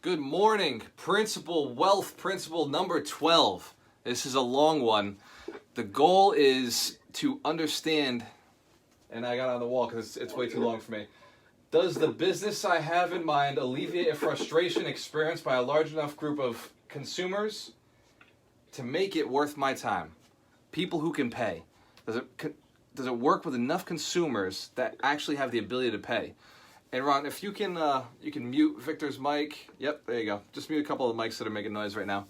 Good morning. Wealth principle number 12. This is a long one. The goal is to understand, and I got on the wall because it's way too long for me. Does the business I have in mind alleviate a frustration experienced by a large enough group of consumers to make it worth my time? People who can pay. Does it work with enough consumers that actually have the ability to pay? And Ron, if you can mute Victor's mic. Yep, there you go. Just mute a couple of the mics that are making noise right now.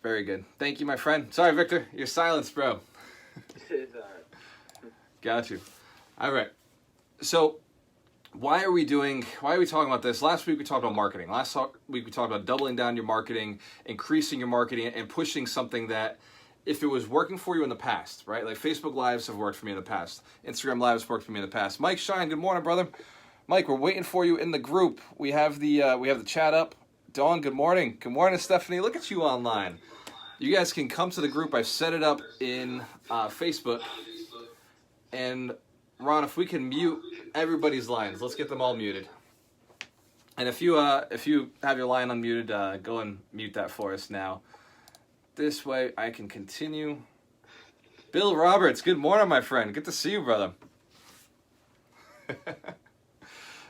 Very good. Thank you, my friend. Sorry, Victor. You're silenced, bro. It's all right. Got you. All right. So why are we talking about this? Last week we talked about marketing. Last week we talked about doubling down your marketing, increasing your marketing, and pushing something that if it was working for you in the past, right? Like Facebook Lives have worked for me in the past. Instagram Lives worked for me in the past. Mike Shine, good morning, brother. Mike, we're waiting for you in the group. We have the chat up. Dawn, good morning. Good morning, Stephanie. Look at you online. You guys can come to the group. I've set it up in Facebook. And Ron, if we can mute everybody's lines, let's get them all muted. And if you have your line unmuted, go and mute that for us now. This way I can continue. Bill Roberts, good morning, my friend. Good to see you, brother.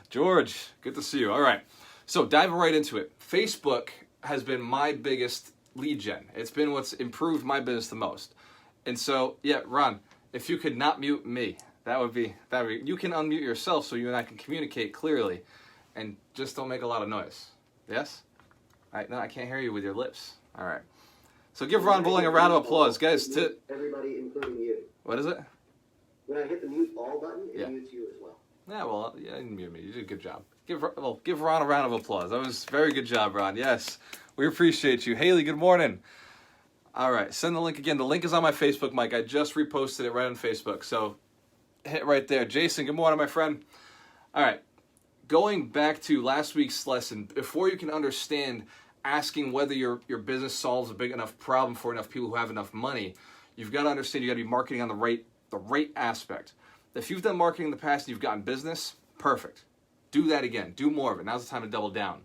George, good to see you. All right, so diving right into it. Facebook has been my biggest lead gen. It's been what's improved my business the most. And so, yeah, Ron, if you could not mute me, that would be. You can unmute yourself so you and I can communicate clearly, and just don't make a lot of noise. Yes? No, I can't hear you with your lips. All right. So give Ron Bowling a round of applause, guys. Everybody, including you. What is it? When I hit the mute all button, it mutes you as well. Yeah, well, you didn't mute me. You did a good job. Give Ron a round of applause. That was a very good job, Ron. Yes, we appreciate you. Haley, good morning. All right, send the link again. The link is on my Facebook, Mike. I just reposted it right on Facebook, so hit right there. Jason, good morning, my friend. All right, going back to last week's lesson, before you can understand asking whether your business solves a big enough problem for enough people who have enough money, you've got to understand you got to be marketing on the right aspect. If you've done marketing in the past and you've gotten business, perfect. Do that again. Do more of it. Now's the time to double down.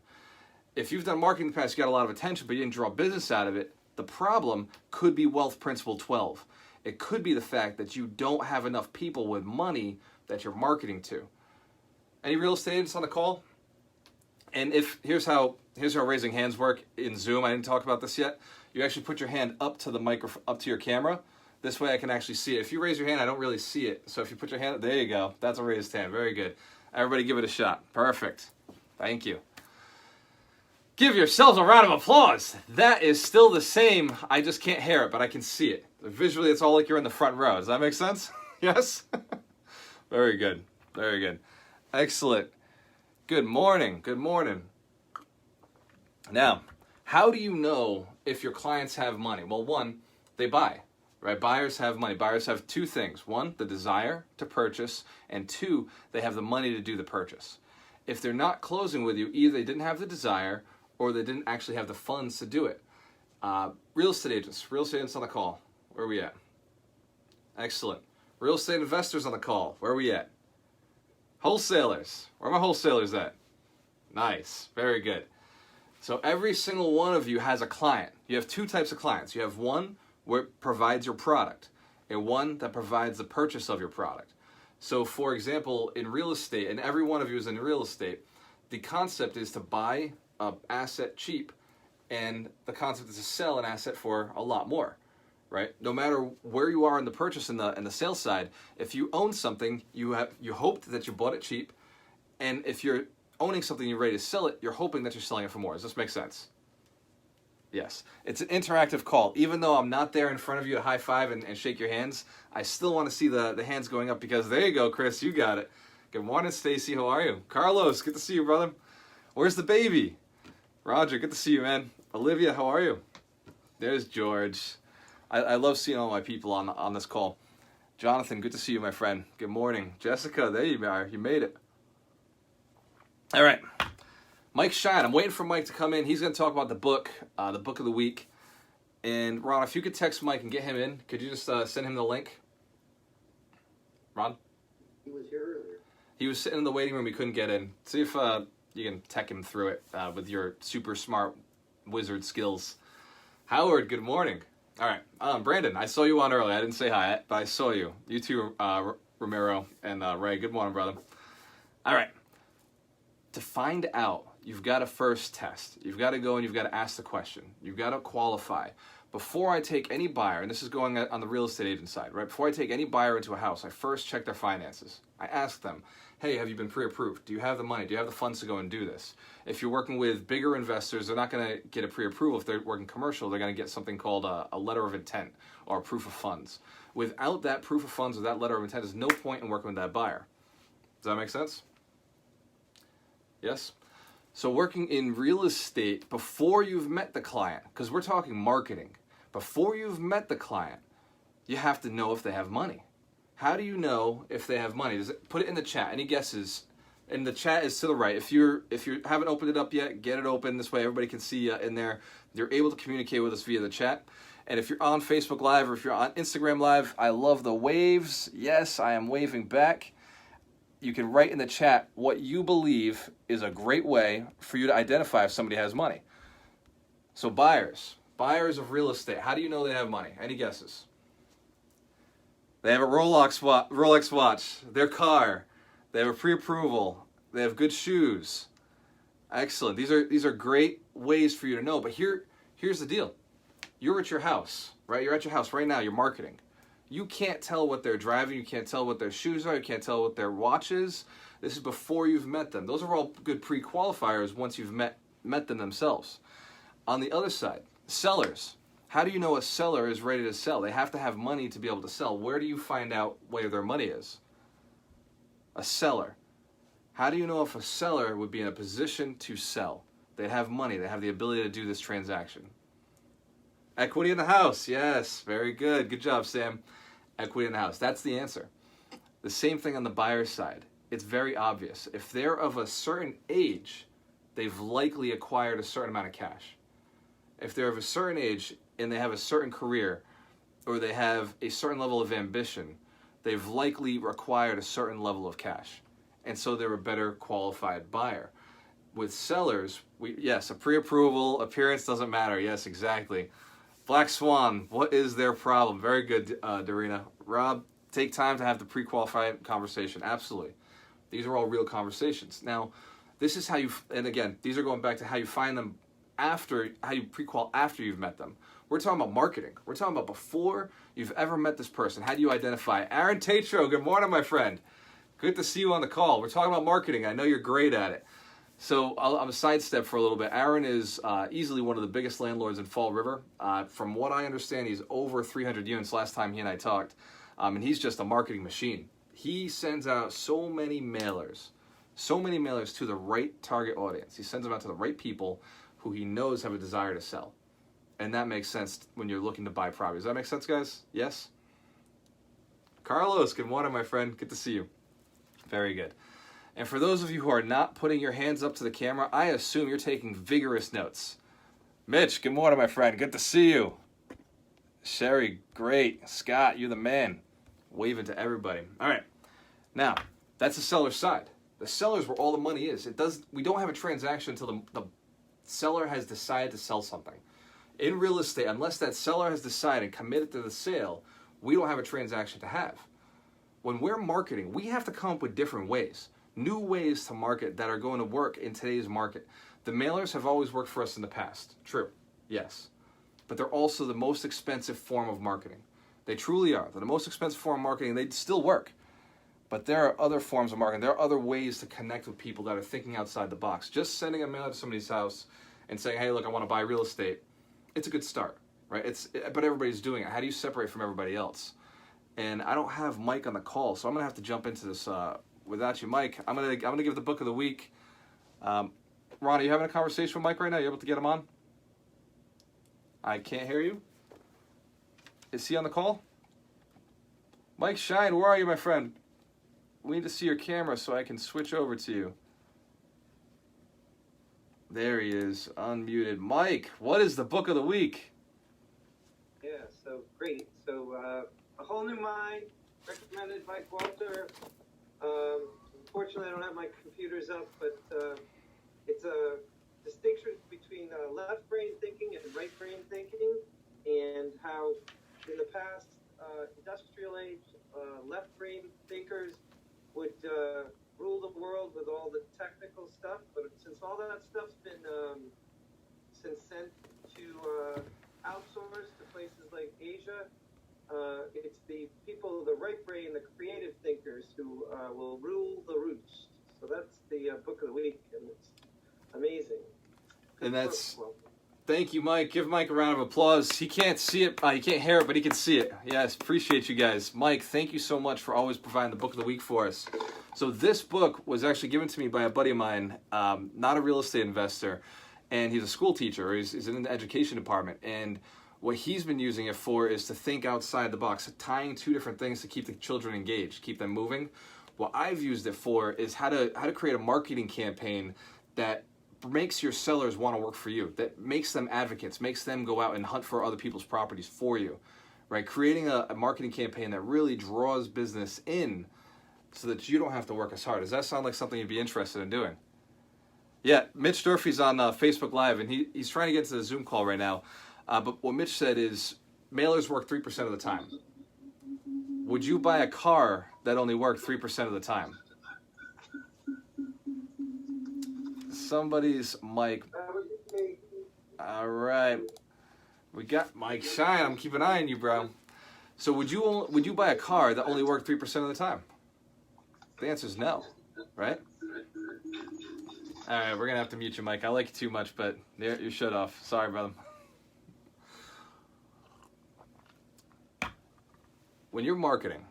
If you've done marketing in the past, you got a lot of attention, but you didn't draw business out of it, the problem could be wealth principle 12. It could be the fact that you don't have enough people with money that you're marketing to. Any real estate agents on the call? And here's how raising hands work in Zoom. I didn't talk about this yet. You actually put your hand up to the microphone, up to your camera. This way I can actually see it. If you raise your hand, I don't really see it. So if you put your hand up, there you go. That's a raised hand. Very good. Everybody give it a shot. Perfect. Thank you. Give yourselves a round of applause. That is still the same. I just can't hear it, but I can see it. Visually, it's all like you're in the front row. Does that make sense? Yes? Very good. Very good. Excellent. Good morning. Good morning. Now, how do you know if your clients have money? Well, one, they buy, right? Buyers have money. Buyers have two things. One, the desire to purchase, and two, they have the money to do the purchase. If they're not closing with you, either they didn't have the desire or they didn't actually have the funds to do it. Real estate agents on the call. Where are we at? Excellent. Real estate investors on the call. Where are we at? Wholesalers. Where are my wholesalers at? Nice. Very good. So every single one of you has a client. You have two types of clients. You have one where it provides your product and one that provides the purchase of your product. So for example, in real estate, and every one of you is in real estate, the concept is to buy an asset cheap, and the concept is to sell an asset for a lot more. Right? No matter where you are in the purchase and the sales side, if you own something, you hoped that you bought it cheap, and if you're owning something you're ready to sell it, you're hoping that you're selling it for more. Does this make sense? Yes. It's an interactive call. Even though I'm not there in front of you to high five and shake your hands, I still want to see the hands going up because there you go, Chris, you got it. Good morning, Stacy. How are you? Carlos, good to see you, brother. Where's the baby? Roger, good to see you, man. Olivia, how are you? There's George. I love seeing all my people on this call. Jonathan, good to see you, my friend. Good morning. Jessica, there you are. You made it. All right. Mike Shine. I'm waiting for Mike to come in. He's going to talk about the book of the week. And Ron, if you could text Mike and get him in, could you just send him the link? Ron? He was here earlier. He was sitting in the waiting room. He couldn't get in. See if you can tech him through it with your super smart wizard skills. Howard, good morning. All right, Brandon, I saw you on early. I didn't say hi, but I saw you. You too, Ramiro and Ray. Good morning, brother. All right. To find out, you've got to first test. You've got to go and you've got to ask the question. You've got to qualify. Before I take any buyer, and this is going on the real estate agent side, right? Before I take any buyer into a house, I first check their finances. I ask them, hey, have you been pre-approved? Do you have the money? Do you have the funds to go and do this? If you're working with bigger investors, they're not going to get a pre-approval. If they're working commercial, they're going to get something called a letter of intent or a proof of funds. Without that proof of funds or that letter of intent, there's no point in working with that buyer. Does that make sense? Yes? So working in real estate before you've met the client, because we're talking marketing, before you've met the client, you have to know if they have money. How do you know if they have money? Put it in the chat. Any guesses? And the chat is to the right. If you haven't opened it up yet, get it open. This way everybody can see you in there. You're able to communicate with us via the chat. And if you're on Facebook Live or if you're on Instagram Live, I love the waves. Yes, I am waving back. You can write in the chat what you believe is a great way for you to identify if somebody has money. So buyers of real estate, how do you know they have money? Any guesses? They have a Rolex watch, their car, they have a pre-approval, they have good shoes. Excellent. These are great ways for you to know. But here's the deal. You're at your house, right? You're at your house right now. You're marketing. You can't tell what they're driving. You can't tell what their shoes are. You can't tell what their watch is. This is before you've met them. Those are all good pre-qualifiers once you've met them themselves. On the other side, sellers. How do you know a seller is ready to sell? They have to have money to be able to sell. Where do you find out where their money is? A seller. How do you know if a seller would be in a position to sell? They have money. They have the ability to do this transaction. Equity in the house. Yes, very good. Good job, Sam. Equity in the house. That's the answer. The same thing on the buyer's side. It's very obvious. If they're of a certain age, they've likely acquired a certain amount of cash. If they're of a certain age and they have a certain career or they have a certain level of ambition, they've likely acquired a certain level of cash. And so they're a better qualified buyer. With sellers, yes, a pre-approval, appearance doesn't matter. Yes, exactly. Black Swan, what is their problem? Very good, Darina. Rob, take time to have the pre-qualified conversation. Absolutely. These are all real conversations. Now, this is how you, and again, these are going back to how you find them after, how you pre-qual after you've met them. We're talking about marketing. We're talking about before you've ever met this person. How do you identify? Aaron Tatro, good morning, my friend. Good to see you on the call. We're talking about marketing. I know you're great at it. So I'm a sidestep for a little bit. Aaron is easily one of the biggest landlords in Fall River. From what I understand, he's over 300 units last time he and I talked. And he's just a marketing machine. He sends out so many mailers to the right target audience. He sends them out to the right people who he knows have a desire to sell. And that makes sense when you're looking to buy properties. Does that make sense, guys? Yes? Carlos, good morning, my friend. Good to see you. Very good. And for those of you who are not putting your hands up to the camera, I assume you're taking vigorous notes. Mitch, good morning, my friend. Good to see you. Sherry, great. Scott, you're the man. Waving to everybody. All right. Now, that's the seller's side. The seller's where all the money is. We don't have a transaction until the seller has decided to sell something. In real estate, unless that seller has decided, committed to the sale, we don't have a transaction to have. When we're marketing, we have to come up with different ways. New ways to market that are going to work in today's market. The mailers have always worked for us in the past. True, yes. But they're also the most expensive form of marketing. They truly are. They're the most expensive form of marketing. They still work. But there are other forms of marketing. There are other ways to connect with people that are thinking outside the box. Just sending a mail to somebody's house and saying, hey, look, I want to buy real estate. It's a good start, right? But everybody's doing it. How do you separate from everybody else? And I don't have Mike on the call, so I'm going to have to jump into this without you, Mike. I'm gonna give the book of the week. Ron, are you having a conversation with Mike right now? You able to get him on? I can't hear you. Is he on the call? Mike Shine, where are you, my friend? We need to see your camera so I can switch over to you. There he is, unmuted. Mike, what is the book of the week? Yeah, so great. So A Whole New Mind, recommended Mike Walter. Unfortunately, I don't have my computers up, but it's a distinction between left brain thinking and right brain thinking, and how in the past industrial age left brain thinkers would rule the world with all the technical stuff, but since all that stuff's been since sent to outsourced to places like Asia, it's the people, the right brain, the creative thinkers who will rule the roost. So that's the book of the week, and it's amazing. And that's, thank you, Mike. Give Mike a round of applause. He can't see it, he can't hear it, but he can see it. Yes, appreciate you guys. Mike, thank you so much for always providing the book of the week for us. So this book was actually given to me by a buddy of mine, not a real estate investor, and he's a school teacher. He's in the education department, and what he's been using it for is to think outside the box, tying two different things to keep the children engaged, keep them moving. What I've used it for is how to create a marketing campaign that makes your sellers want to work for you, that makes them advocates, makes them go out and hunt for other people's properties for you, right? Creating a marketing campaign that really draws business in so that you don't have to work as hard. Does that sound like something you'd be interested in doing? Yeah, Mitch Durfee's on Facebook Live, and he's trying to get to the Zoom call right now. But what Mitch said is mailers work 3% of the time. Would you buy a car that only worked 3% of the time? Somebody's mic. All right. We got Mike Shine. I'm keeping an eye on you, bro. So would you buy a car that only worked 3% of the time? The answer is no, right? All right, we're going to have to mute you, Mike. I like you too much, but you're shut off. Sorry, brother. When you're marketing,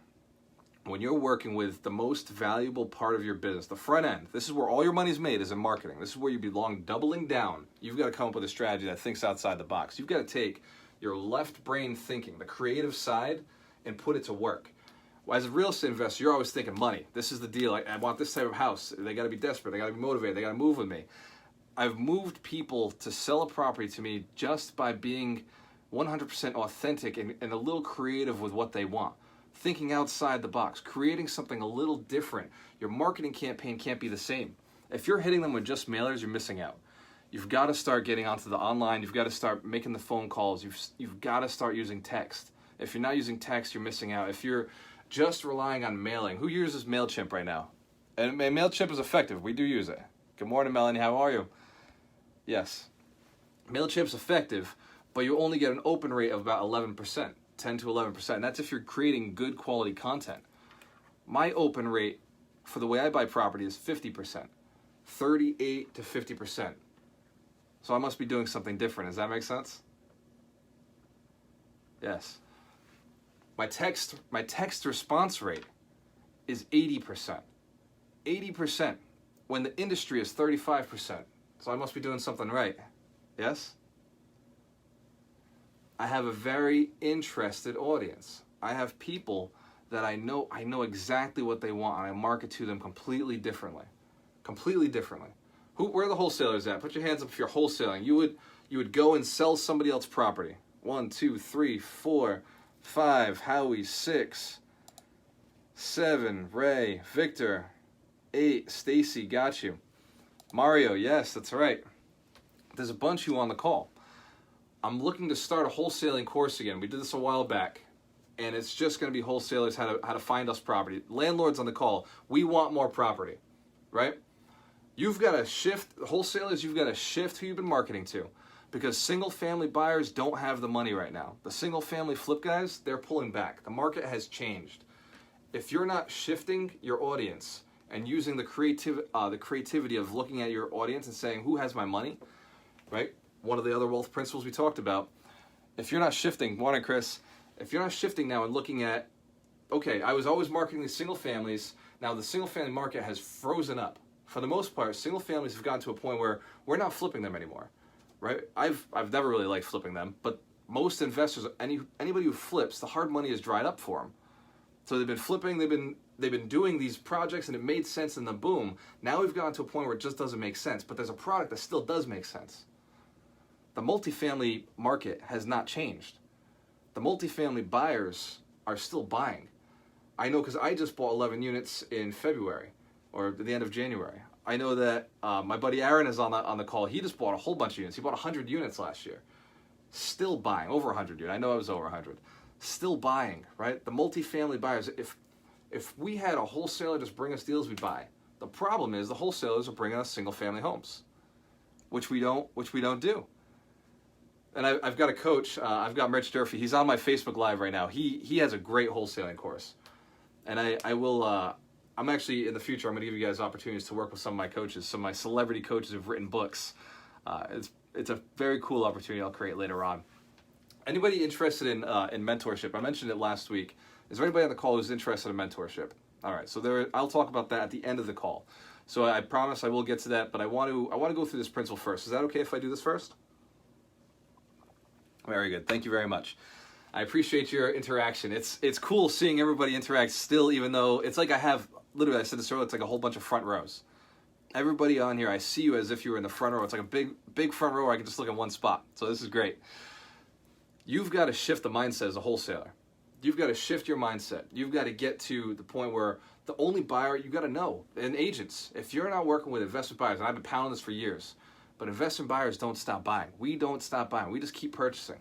when you're working with the most valuable part of your business, the front end, this is where all your money's made, is in marketing. This is where you belong doubling down. You've got to come up with a strategy that thinks outside the box. You've got to take your left brain thinking, the creative side, and put it to work. As a real estate investor, you're always thinking money. This is the deal. I want this type of house. They got to be desperate. They got to be motivated. They got to move with me. I've moved people to sell a property to me just by being 100% authentic and a little creative with what they want. Thinking outside the box, creating something a little different. Your marketing campaign can't be the same. If you're hitting them with just mailers, you're missing out. You've got to start getting onto the online. You've got to start making the phone calls. You've got to start using text. If you're not using text, you're missing out. If you're just relying on mailing, who uses MailChimp right now? And MailChimp is effective. We do use it. Good morning, Melanie. How are you? Yes. MailChimp's effective, but you only get an open rate of about 11%. 10 to 11%. And that's if you're creating good quality content. My open rate for the way I buy property is 50%, 38 to 50%. So I must be doing something different. Does that make sense? Yes. My text response rate is 80%. 80% when the industry is 35%. So I must be doing something right. Yes? I have a very interested audience. I have people that I know exactly what they want, and I market to them completely differently. Completely differently. Where are the wholesalers at? Put your hands up if you're wholesaling. You would go and sell somebody else's property. 1, 2, 3, 4, 5, Howie, 6, 7, Ray, Victor, 8, Stacy, got you. Mario, yes, that's right. There's a bunch of you on the call. I'm looking to start a wholesaling course again. We did this a while back, and it's just going to be wholesalers, how to find us property. Landlords on the call, we want more property, right? You've got to shift, wholesalers, you've got to shift who you've been marketing to, because single-family buyers don't have the money right now. The single-family flip guys, they're pulling back. The market has changed. If you're not shifting your audience and using the creativity of looking at your audience and saying, who has my money, right? One of the other wealth principles we talked about. If you're not shifting, morning Chris, if you're not shifting now and looking at, okay, I was always marketing these single families, now the single family market has frozen up. For the most part, single families have gotten to a point where we're not flipping them anymore, right? I've never really liked flipping them, but most investors, anybody who flips, the hard money has dried up for them. So they've been flipping, they've been doing these projects and it made sense in the boom. Now we've gotten to a point where it just doesn't make sense, but there's a product that still does make sense. The multifamily market has not changed. The multifamily buyers are still buying. I know because I just bought 11 units in February or the end of January. I know that my buddy Aaron is on the call. He just bought a whole bunch of units. He bought 100 units last year. Still buying, over 100 units. I know I was over 100. Still buying, right? The multifamily buyers, if we had a wholesaler just bring us deals, we'd buy. The problem is the wholesalers are bringing us single family homes, which we don't do. And I've got a coach, I've got Rich Durfee. He's on my Facebook Live right now. He has a great wholesaling course. And I will, I'm actually, in the future, I'm going to give you guys opportunities to work with some of my coaches, some of my celebrity coaches who've written books. It's a very cool opportunity I'll create later on. Anybody interested in mentorship? I mentioned it last week. Is there anybody on the call who's interested in mentorship? All right, so I'll talk about that at the end of the call. So I promise I will get to that, but I want to go through this principle first. Is that okay if I do this first? Very good. Thank you very much. I appreciate your interaction. It's cool seeing everybody interact still, even though it's like I have, literally, I said this earlier, it's like a whole bunch of front rows. Everybody on here, I see you as if you were in the front row. It's like a big front row where I can just look in one spot. So this is great. You've got to shift the mindset as a wholesaler. You've got to shift your mindset. You've got to get to the point where the only buyer you got to know, and agents, if you're not working with investment buyers, and I've been pounding this for years, but investment buyers don't stop buying. We don't stop buying. We just keep purchasing.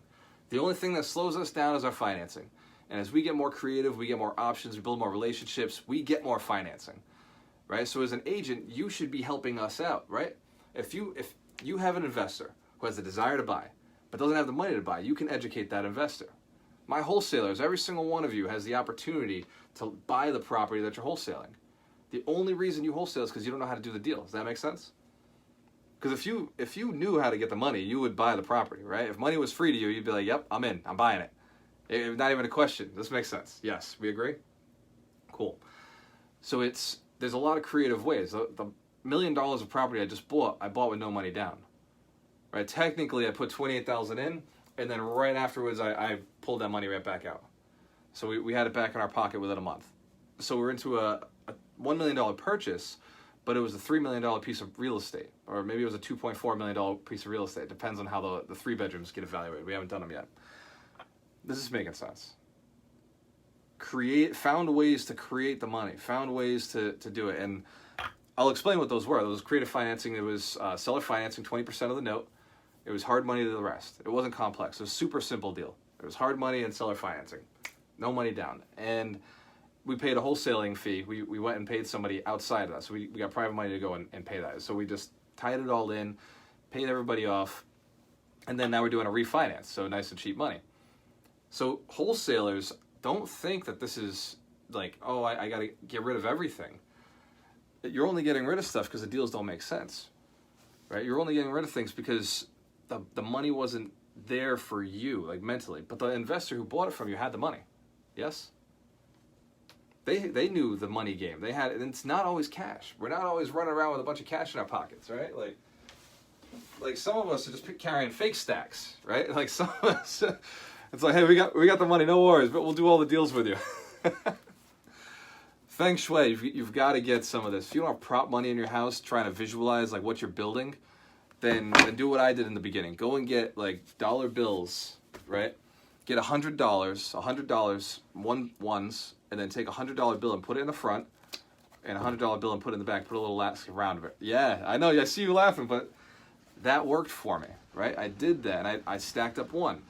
The only thing that slows us down is our financing. And as we get more creative, we get more options, we build more relationships, we get more financing, right? So as an agent, you should be helping us out, right? If you have an investor who has the desire to buy, but doesn't have the money to buy, you can educate that investor. My wholesalers, every single one of you has the opportunity to buy the property that you're wholesaling. The only reason you wholesale is because you don't know how to do the deal. Does that make sense? Because if you knew how to get the money, you would buy the property, right? If money was free to you, you'd be like, yep, I'm in, I'm buying it. Not even a question. This makes sense. Yes, we agree? Cool. So there's a lot of creative ways. The $1 million of property I just bought, I bought with no money down. Right? Technically, I put $28,000 in, and then right afterwards, I pulled that money right back out. So we had it back in our pocket within a month. So we're into a $1 million purchase, but it was a $3 million piece of real estate, or maybe it was a $2.4 million piece of real estate. Depends on how the 3 bedrooms get evaluated. We haven't done them yet. This is making sense. Found ways to create the money, found ways to do it. And I'll explain what those were. Those creative financing, it was seller financing, 20% of the note. It was hard money to the rest. It wasn't complex. It was a super simple deal. It was hard money and seller financing. No money down. And we paid a wholesaling fee. We went and paid somebody outside of that. So we got private money to go and pay that. So we just tied it all in, paid everybody off, and then now we're doing a refinance. So nice and cheap money. So wholesalers, don't think that this is like, oh, I got to get rid of everything. You're only getting rid of stuff because the deals don't make sense, right? You're only getting rid of things because the money wasn't there for you, like mentally. But the investor who bought it from you had the money. Yes? They knew the money game. They had, and it's not always cash. We're not always running around with a bunch of cash in our pockets, right? Like some of us are just carrying fake stacks, right? Like some of us, it's like, hey, we got the money, no worries, but we'll do all the deals with you. Feng Shui, you've got to get some of this. If you don't have prop money in your house, trying to visualize like what you're building, then do what I did in the beginning. Go and get like dollar bills, right? Get $100 ones, and then take a $100 bill and put it in the front, and a $100 bill and put it in the back. Put a little elastic around it. Yeah, I know. I see you laughing, but that worked for me, right? I did that, and I stacked up one,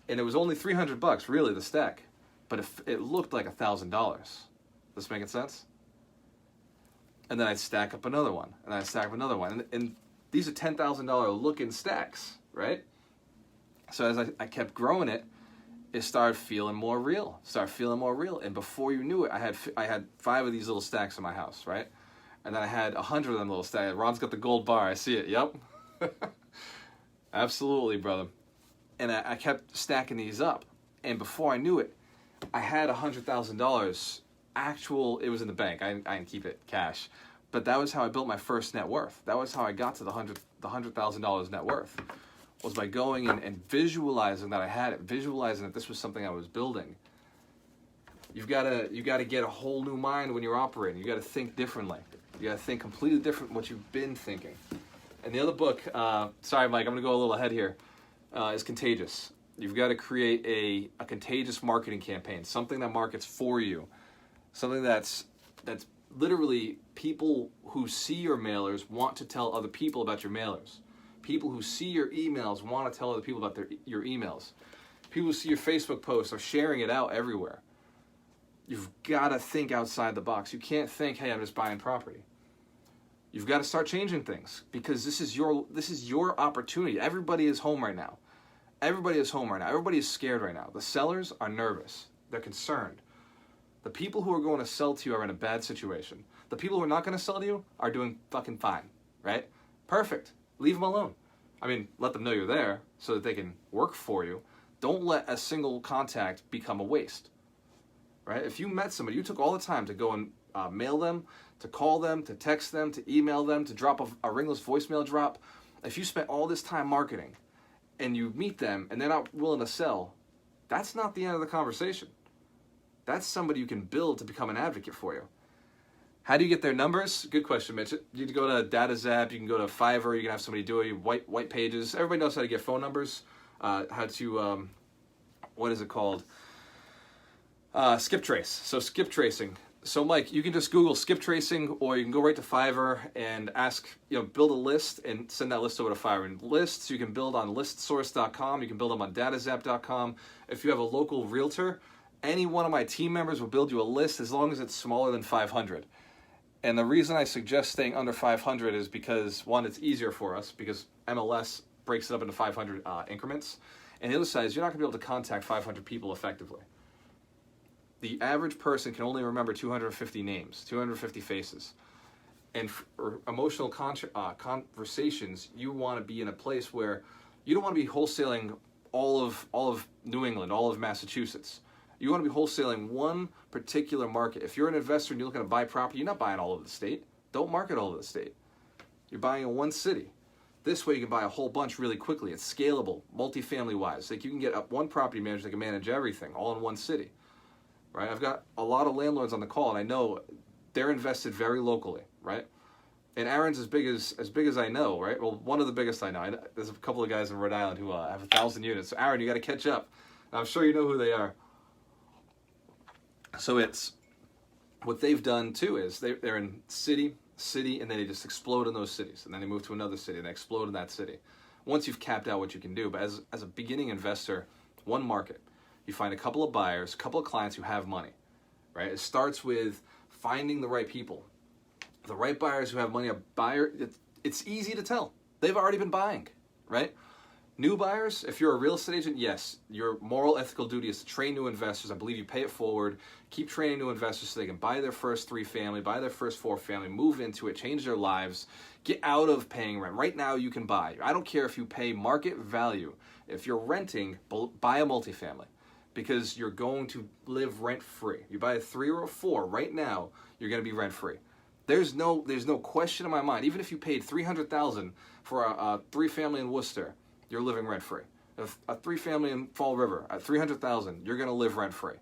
and it was only $300, really, the stack, but it looked like $1,000. This making sense? And then I'd stack up another one, and I'd stack up another one, and these are $10,000 looking stacks, right? So as I kept growing it, it started feeling more real. And before you knew it, I had 5 of these little stacks in my house, right? And then I had 100 of them little stacks. Ron's got the gold bar. I see it. Yep. Absolutely, brother. And I kept stacking these up. And before I knew it, I had $100,000 actual. It was in the bank. I didn't keep it cash. But that was how I built my first net worth. That was how I got to the $100,000 net worth. Was by going and visualizing that I had it, visualizing that this was something I was building. You've got to get a whole new mind when you're operating. You got to think differently. You got to think completely different from what you've been thinking. And the other book, sorry, Mike, I'm going to go a little ahead here, is Contagious. You've got to create a contagious marketing campaign, something that markets for you, something that's literally, people who see your mailers want to tell other people about your mailers. People who see your emails want to tell other people about your emails. People who see your Facebook posts are sharing it out everywhere. You've got to think outside the box. You can't think, hey, I'm just buying property. You've got to start changing things, because this is your opportunity. Everybody is home right now. Everybody is home right now. Everybody is scared right now. The sellers are nervous. They're concerned. The people who are going to sell to you are in a bad situation. The people who are not going to sell to you are doing fucking fine, right? Perfect. Leave them alone. I mean, let them know you're there so that they can work for you. Don't let a single contact become a waste, right? If you met somebody, you took all the time to go and mail them, to call them, to text them, to email them, to drop a ringless voicemail drop. If you spent all this time marketing and you meet them and they're not willing to sell, that's not the end of the conversation. That's somebody you can build to become an advocate for you. How do you get their numbers? Good question, Mitch. You can go to DataZap, you can go to Fiverr, you can have somebody do it, white pages. Everybody knows how to get phone numbers, how to, what is it called? Skip trace. So skip tracing. So Mike, you can just Google skip tracing, or you can go right to Fiverr and ask, build a list and send that list over to Fiverr. And lists you can build on listsource.com, you can build them on datazap.com. If you have a local realtor, any one of my team members will build you a list as long as it's smaller than 500. And the reason I suggest staying under 500 is because, one, it's easier for us because MLS breaks it up into 500 increments. And the other side is you're not going to be able to contact 500 people effectively. The average person can only remember 250 names, 250 faces. And for emotional conversations, you want to be in a place where you don't want to be wholesaling all of New England, all of Massachusetts. You want to be wholesaling one particular market. If you're an investor and you're looking to buy property, you're not buying all over the state. Don't market all over the state. You're buying in one city. This way you can buy a whole bunch really quickly. It's scalable, multifamily wise. Like you can get one property manager that can manage everything all in one city. Right? I've got a lot of landlords on the call, and I know they're invested very locally, right? And Aaron's as big as I know, right? Well, one of the biggest I know. There's a couple of guys in Rhode Island who have 1,000 units. So Aaron, you got to catch up. And I'm sure you know who they are. So it's what they've done too is they're in city, and then they just explode in those cities, and then they move to another city and they explode in that city. Once you've capped out what you can do, but as a beginning investor, one market, you find a couple of buyers, a couple of clients who have money, right? It starts with finding the right people, the right buyers who have money. A buyer, it's easy to tell. They've already been buying, right? New buyers, if you're a real estate agent, yes, your moral, ethical duty is to train new investors. I believe you pay it forward. Keep training new investors so they can buy their first 3-family, buy their first 4-family, move into it, change their lives, get out of paying rent. Right now you can buy. I don't care if you pay market value. If you're renting, buy a multifamily because you're going to live rent-free. You buy a 3 or a 4 right now, you're going to be rent-free. There's no question in my mind. Even if you paid $300,000 for a 3-family in Worcester, you're living rent-free. A 3-family in Fall River at $300,000, you're going to live rent-free,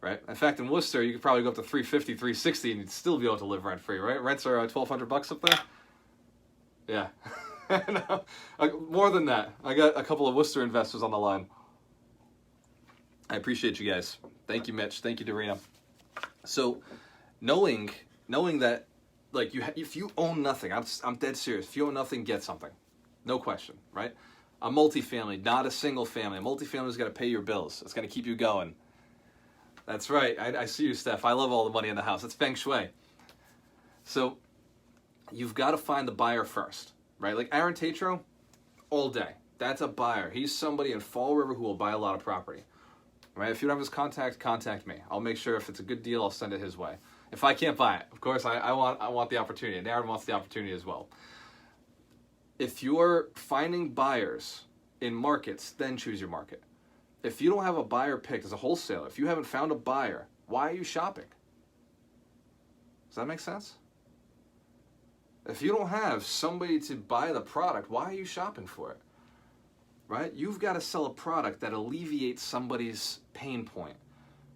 right? In fact, in Worcester, you could probably go up to $350,000, $360,000, and you'd still be able to live rent-free, right? Rents are $1,200 up there. Yeah, no, more than that. I got a couple of Worcester investors on the line. I appreciate you guys. Thank you, Mitch. Thank you, Dorina. So, knowing that, like, if you own nothing, I'm dead serious. If you own nothing, get something, no question, right? A multifamily, not a single family. A multifamily is going to pay your bills. It's going to keep you going. That's right. I see you, Steph. I love all the money in the house. It's feng shui. So you've got to find the buyer first, right? Like Aaron Tatro, all day. That's a buyer. He's somebody in Fall River who will buy a lot of property, right? If you don't have his contact me. I'll make sure if it's a good deal, I'll send it his way. If I can't buy it, of course, I want the opportunity. And Aaron wants the opportunity as well. If you're finding buyers in markets, then choose your market. If you don't have a buyer picked as a wholesaler, if you haven't found a buyer, why are you shopping? Does that make sense? If you don't have somebody to buy the product, why are you shopping for it? Right? You've got to sell a product that alleviates somebody's pain point.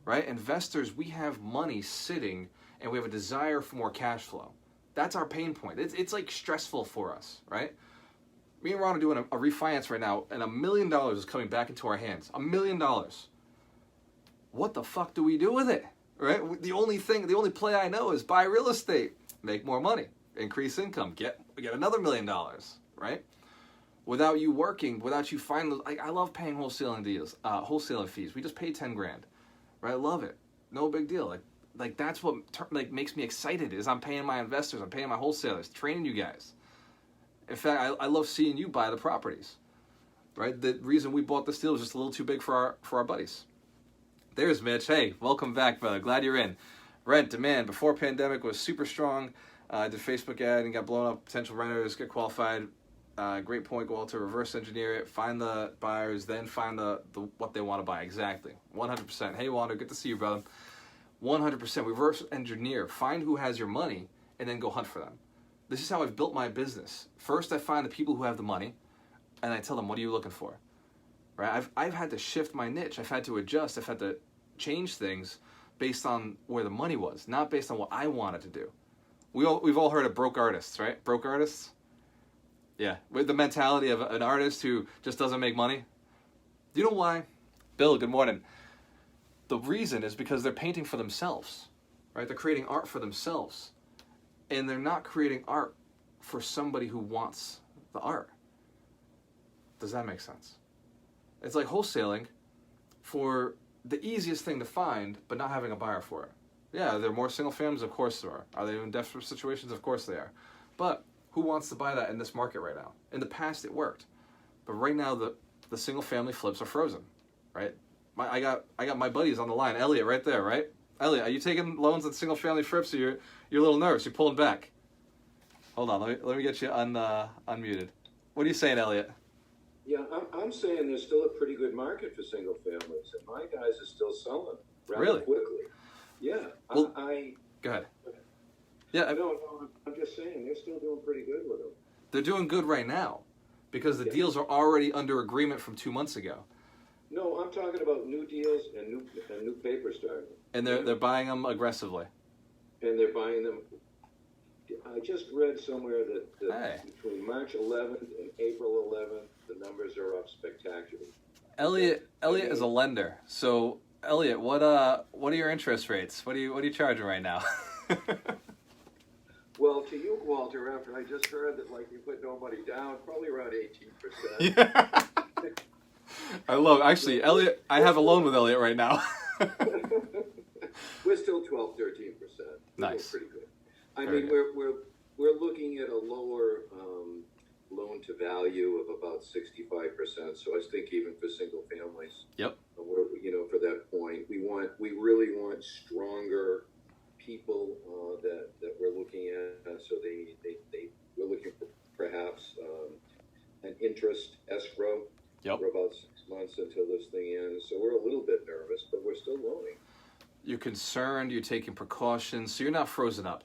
Right? Investors, we have money sitting and we have a desire for more cash flow. That's our pain point. It's like stressful for us, right? Me and Ron are doing a refinance right now, and $1 million is coming back into our hands. $1 million. What the fuck do we do with it? right? The only play I know is buy real estate, make more money, increase income, get another $1 million, right? Without you working, without you finding, like, I love paying wholesaling deals, wholesaling fees. We just paid 10 grand, right? I love it. No big deal. Like that's what makes me excited is I'm paying my investors, I'm paying my wholesalers, training you guys. In fact, I love seeing you buy the properties, right? The reason we bought this deal was just a little too big for our buddies. There's Mitch. Hey, welcome back, brother. Glad you're in. Rent demand before pandemic was super strong. Did Facebook ad and got blown up. Potential renters get qualified. Great point, Walter. Reverse engineer it. Find the buyers, then find the what they want to buy. Exactly. 100%. Hey, Walter. Good to see you, brother. 100%. Reverse engineer. Find who has your money and then go hunt for them. This is how I've built my business. First, I find the people who have the money, and I tell them, what are you looking for? Right? I've had to shift my niche. I've had to adjust. I've had to change things based on where the money was, not based on what I wanted to do. We've all heard of broke artists, right? Broke artists? Yeah, with the mentality of an artist who just doesn't make money. Do you know why? Bill, good morning. The reason is because they're painting for themselves, right? They're creating art for themselves. And they're not creating art for somebody who wants the art. Does that make sense? It's like wholesaling for the easiest thing to find, but not having a buyer for it. Yeah, there are more single families? Of course there are. Are they in desperate situations? Of course they are. But who wants to buy that in this market right now? In the past it worked. But right now the single family flips are frozen, right? I got my buddies on the line. Elliot right there, right? Elliot, are you taking loans at single family flips, or you're a little nervous? You're pulling back. Hold on, let me get you unmuted. What are you saying, Elliot? Yeah, I'm saying there's still a pretty good market for single families, and my guys are still selling rather quickly. Yeah, well, go ahead. Yeah, no, I'm just saying they're still doing pretty good with them. They're doing good right now because the deals are already under agreement from 2 months ago. No, I'm talking about new deals and new paper starting. And they're buying them aggressively. And they're buying them. I just read somewhere that between March 11th and April 11th, the numbers are up spectacularly. Elliot is a lender. So Elliot, what are your interest rates? What are you charging right now? Well, to you, Walter, after I just heard that, like, you put nobody down, probably around 18%. Yeah. Actually, Elliot, I have a loan with Elliot right now. We're still 12, 13%. Nice. Pretty good. I mean, we're looking at a lower loan to value of about 65%. So I think even for single families, yep. For that point, we really want stronger people that we're looking at. So we're looking for perhaps an interest escrow for about 6 months until this thing ends. So we're a little bit nervous, but we're still loaning. You're concerned. You're taking precautions. So you're not frozen up.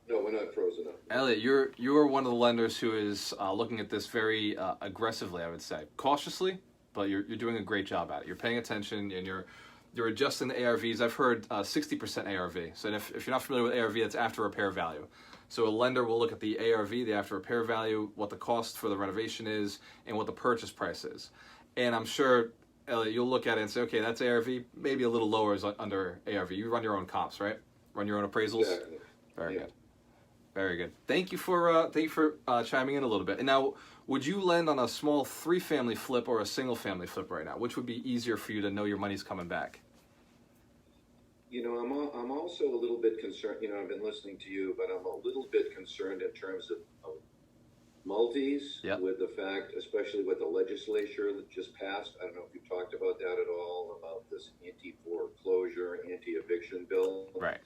No, we're not frozen up. Elliot, you're one of the lenders who is looking at this very aggressively, I would say. Cautiously, but you're doing a great job at it. You're paying attention and you're adjusting the ARVs. I've heard 60% ARV. So if you're not familiar with ARV, that's after repair value. So a lender will look at the ARV, the after repair value, what the cost for the renovation is, and what the purchase price is. And I'm sure, Elliot, you'll look at it and say, okay, that's ARV, maybe a little lower is under ARV. You run your own comps, right? Run your own appraisals? Exactly. Very good. Very good. Thank you for chiming in a little bit. And now, would you lend on a small 3-family flip or a single family flip right now? Which would be easier for you to know your money's coming back? I'm also a little bit concerned. I've been listening to you, but I'm a little bit concerned in terms of multis with the fact, especially with the legislature that just passed. I don't know if you talked about that at all, about this anti-foreclosure, anti-eviction bill. Right.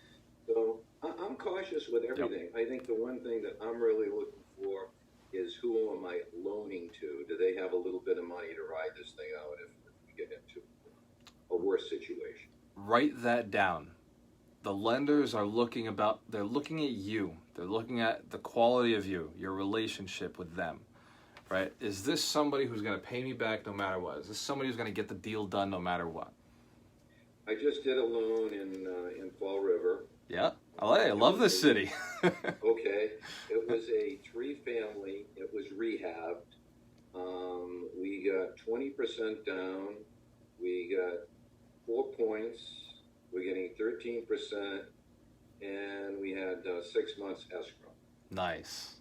So I'm cautious with everything. I think the one thing that I'm really looking for is who am I loaning to? Do they have a little bit of money to ride this thing out if we get into a worse situation? Write that down. The lenders are looking at you. They're looking at the quality of you, your relationship with them, right? Is this somebody who's going to pay me back no matter what? Is this somebody who's going to get the deal done no matter what? I just did a loan in Fall River. Yeah, I love this city. Okay, it was a 3-family. It was rehabbed. We got 20% down. We got 4 points, we're getting 13%, and we had 6 months escrow. Nice.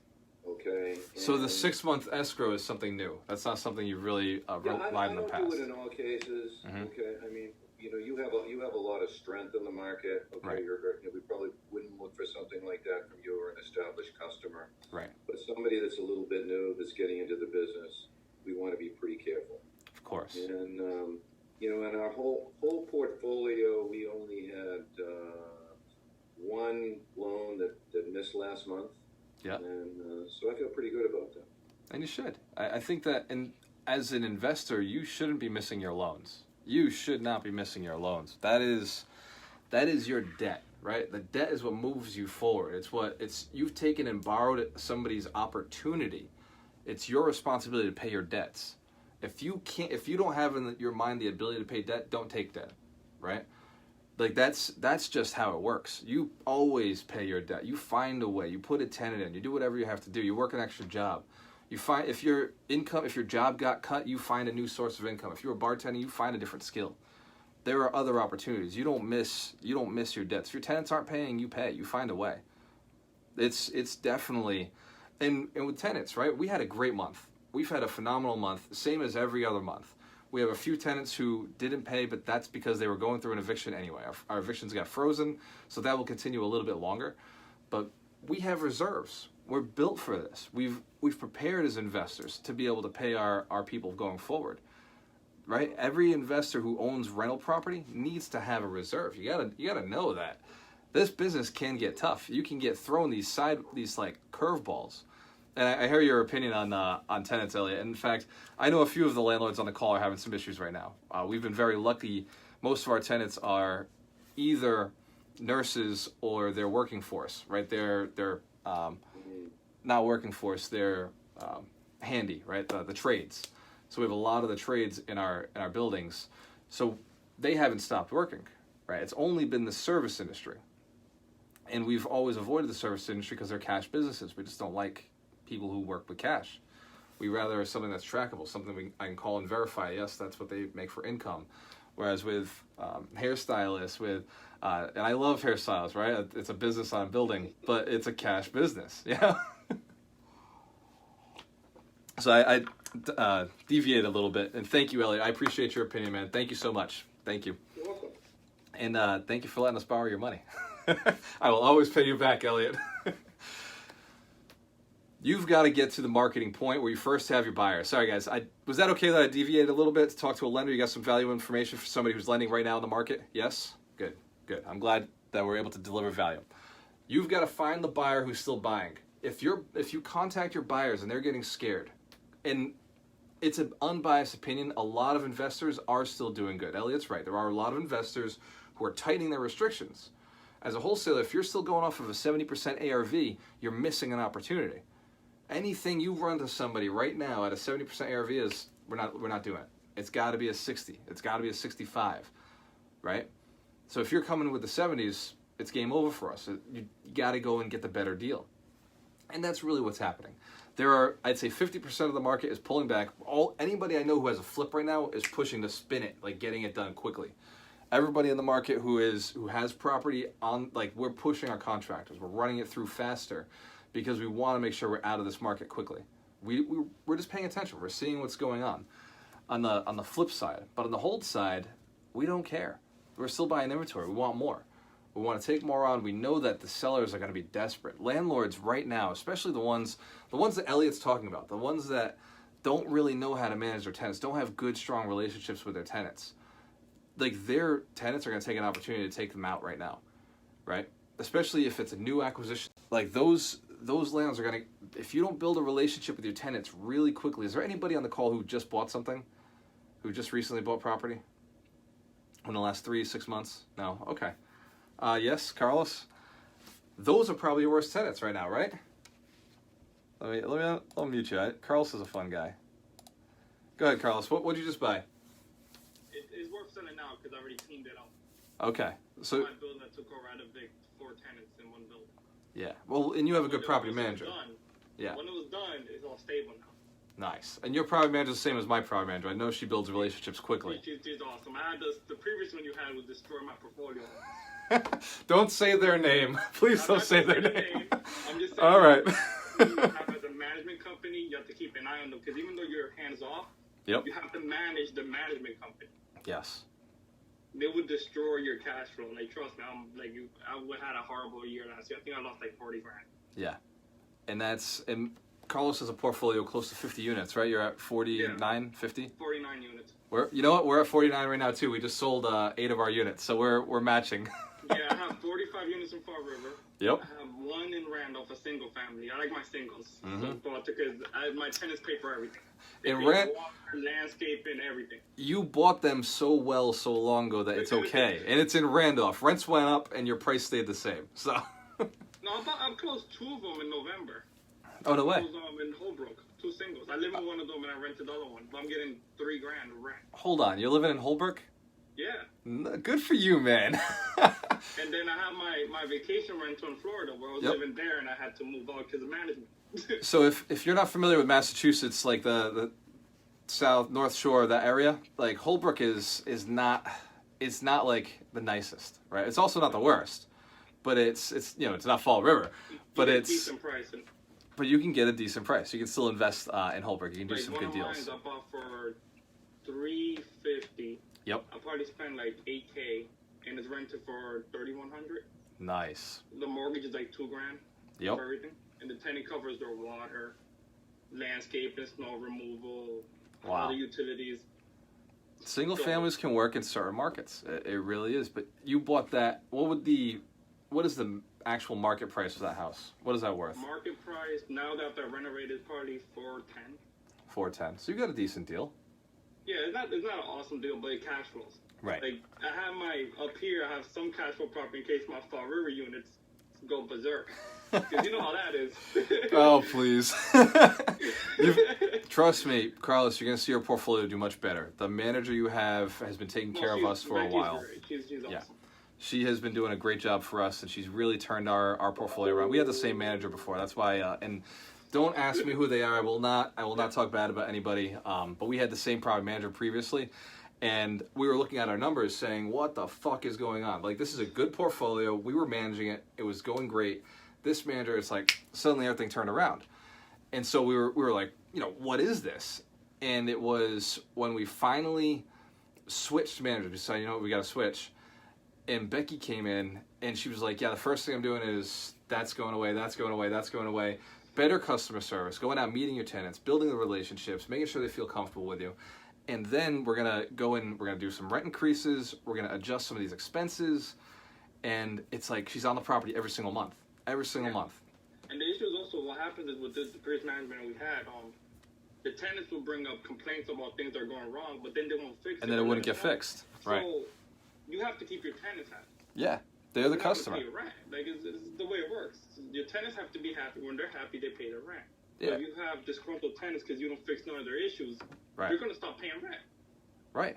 Okay. So the And 6-month escrow is something new. That's not something you really relied in the I past. don't do it in all cases. Mhm. Okay. I mean, you have a lot of strength in the market. Okay. Right. We probably wouldn't look for something like that from you or an established customer. Right. But somebody that's a little bit new, that's getting into the business, we want to be pretty careful. Of course. And in our whole portfolio, we only had one loan that missed last month. Yeah. And so I feel pretty good about that. And you should. I think that as an investor, you shouldn't be missing your loans. You should not be missing your loans. That is your debt, right? The debt is what moves you forward. It's you've taken and borrowed somebody's opportunity. It's your responsibility to pay your debts. If you don't have in your mind the ability to pay debt, don't take debt, right? Like that's just how it works. You always pay your debt. You find a way. You put a tenant in. You do whatever you have to do. You work an extra job. You find if your job got cut, you find a new source of income. If you're a bartender, you find a different skill. There are other opportunities. You don't miss your debts. If your tenants aren't paying, you pay. You find a way. It's definitely, and with tenants, right? We had a great month. We've had a phenomenal month, same as every other month. We have a few tenants who didn't pay, but that's because they were going through an eviction anyway. Our evictions got frozen, so that will continue a little bit longer. But we have reserves. We're built for this. We've prepared as investors to be able to pay our people going forward, right? Every investor who owns rental property needs to have a reserve. You gotta know that this business can get tough. You can get thrown these like curveballs. And I hear your opinion on tenants, Elliot. In fact, I know a few of the landlords on the call are having some issues right now. We've been very lucky. Most of our tenants are either nurses or they're working force, right? They're not working force. They're handy, right? The trades. So we have a lot of the trades in our buildings. So they haven't stopped working, right? It's only been the service industry. And we've always avoided the service industry because they're cash businesses. We just don't like people who work with cash. We rather something that's trackable, something I can call and verify. Yes, that's what they make for income. Whereas with hairstylists, and I love hairstylists, right? It's a business I'm building, but it's a cash business, yeah. So I deviate a little bit, and thank you, Elliot. I appreciate your opinion, man. Thank you so much. Thank you. You're welcome. And thank you for letting us borrow your money. I will always pay you back, Elliot. You've got to get to the marketing point where you first have your buyer. Sorry, guys. Was that okay that I deviated a little bit to talk to a lender? You got some valuable information for somebody who's lending right now in the market? Yes? Good. I'm glad that we're able to deliver value. You've got to find the buyer who's still buying. If you contact your buyers and they're getting scared, and it's an unbiased opinion, a lot of investors are still doing good. Elliot's right. There are a lot of investors who are tightening their restrictions. As a wholesaler, if you're still going off of a 70% ARV, you're missing an opportunity. Anything you run to somebody right now at a 70% ARV is we're not doing it. It's got to be a 60. It's got to be a 65, right? So if you're coming with the 70s, it's game over for us. You got to go and get the better deal, and that's really what's happening. I'd say 50% of the market is pulling back. Anybody I know who has a flip right now is pushing to spin it, like getting it done quickly. Everybody in the market who has property on, like we're pushing our contractors. We're running it through faster, because we want to make sure we're out of this market quickly. We're just paying attention. We're seeing what's going on the flip side. But on the hold side, we don't care. We're still buying inventory. We want more. We want to take more on. We know that the sellers are going to be desperate. Landlords right now, especially the ones that Elliot's talking about, the ones that don't really know how to manage their tenants, don't have good, strong relationships with their tenants. Like their tenants are going to take an opportunity to take them out right now, right? Especially if it's a new acquisition. Like those landlords are going to, if you don't build a relationship with your tenants really quickly. Is there anybody on the call who just bought something? Who just recently bought property? In the last 3-6 months? No? Okay. Yes, Carlos? Those are probably your worst tenants right now, right? I'll mute you. Carlos is a fun guy. Go ahead, Carlos. What did you just buy? It's worth selling now because I already cleaned it out. Okay. So my building that took over, I had to evict 4 tenants in one building. Yeah. Well, and you have a good property When it manager. was done, Yeah. When it was done, it's all stable now. Nice. And your property manager is the same as my property manager. I know she builds relationships quickly. She's awesome. I had the previous one you had would destroy my portfolio. Don't say their name. Please I'm don't not say gonna their say name. I'm just saying. All right. You have as a management company, you have to keep an eye on them because even though you're hands off, Yep. you have to manage the management company. Yes. They would destroy your cash flow. Like trust me, I would had a horrible year last year. I think I lost like 40 grand. Yeah. And Carlos has a portfolio close to 50 units, right? You're at 49, 50? 49 units. You know what? We're at 49 right now too. We just sold 8 of our units, so we're matching. Yeah, I have 45 units in Fall River. Yep. I have one in Randolph, a single family. I like my singles. Mhm. So because my tenants pay for everything. They In pay Rand- for water, landscaping, everything. You bought them so well so long ago that it's okay, and it's in Randolph. Rents went up, and your price stayed the same. So. No, I closed 2 of them in November. Oh no way. I closed in Holbrook, 2 singles. I live in one of them and I rented the other one. But I'm getting $3 grand rent. Hold on, you're living in Holbrook? Yeah. Good for you, man. And then I have my vacation rental in Florida where I was Yep. living there and I had to move out because of management. So if you're not familiar with Massachusetts, like the south north shore of that area, like Holbrook is not, it's not like the nicest, right? It's also not the worst, but it's it's not Fall River, but You get it's decent price. And but you can get a decent price. You can still invest in Holbrook. You can do like some one good of deals. mine I bought for $350. Yep. I probably spent like $8K and it's rented for $3,100. Nice. The mortgage is like $2 grand Yep. for everything, and the tenant covers their water, landscaping, snow removal, all Wow. the utilities. Single families can work in certain markets. It really is. But you bought that. What is the actual market price of that house? What is that worth? Market price now that they're renovated, probably $410. 410. So you got a decent deal. Yeah, it's not an awesome deal, but it cash flows. Right. Like I have up here, I have some cash flow property in case my Fall River units go berserk. Because you know how that is. Oh, please. Trust me, Carlos, you're going to see your portfolio do much better. The manager you have has been taking care of us for a while. She's awesome. Yeah. She has been doing a great job for us, and she's really turned our portfolio around. We had the same manager before. That's why, and don't ask me who they are. I will not talk bad about anybody. But we had the same property manager previously, and we were looking at our numbers saying, what the fuck is going on? Like, this is a good portfolio. We were managing it. It was going great. This manager, it's like suddenly everything turned around. And so we were like, what is this? And it was when we finally switched managers. We said, we got to switch. And Becky came in and she was like, yeah, the first thing I'm doing is that's going away, that's going away, that's going away. Better customer service, going out, meeting your tenants, building the relationships, making sure they feel comfortable with you. And then we're going to go in, we're going to do some rent increases. We're going to adjust some of these expenses. And it's like she's on the property every single month. Every single month. And the issue is also what happens is with the previous management we had, the tenants will bring up complaints about things that are going wrong, but then they won't fix it. And then it wouldn't get fixed. Right. So you have to keep your tenants happy. Yeah. They're the You have to customer. pay your rent. Like it's the way it works. Your tenants have to be happy. When they're happy, they pay their rent. Yeah. So if you have disgruntled tenants because you don't fix none of their issues, Right. you're going to stop paying rent. Right.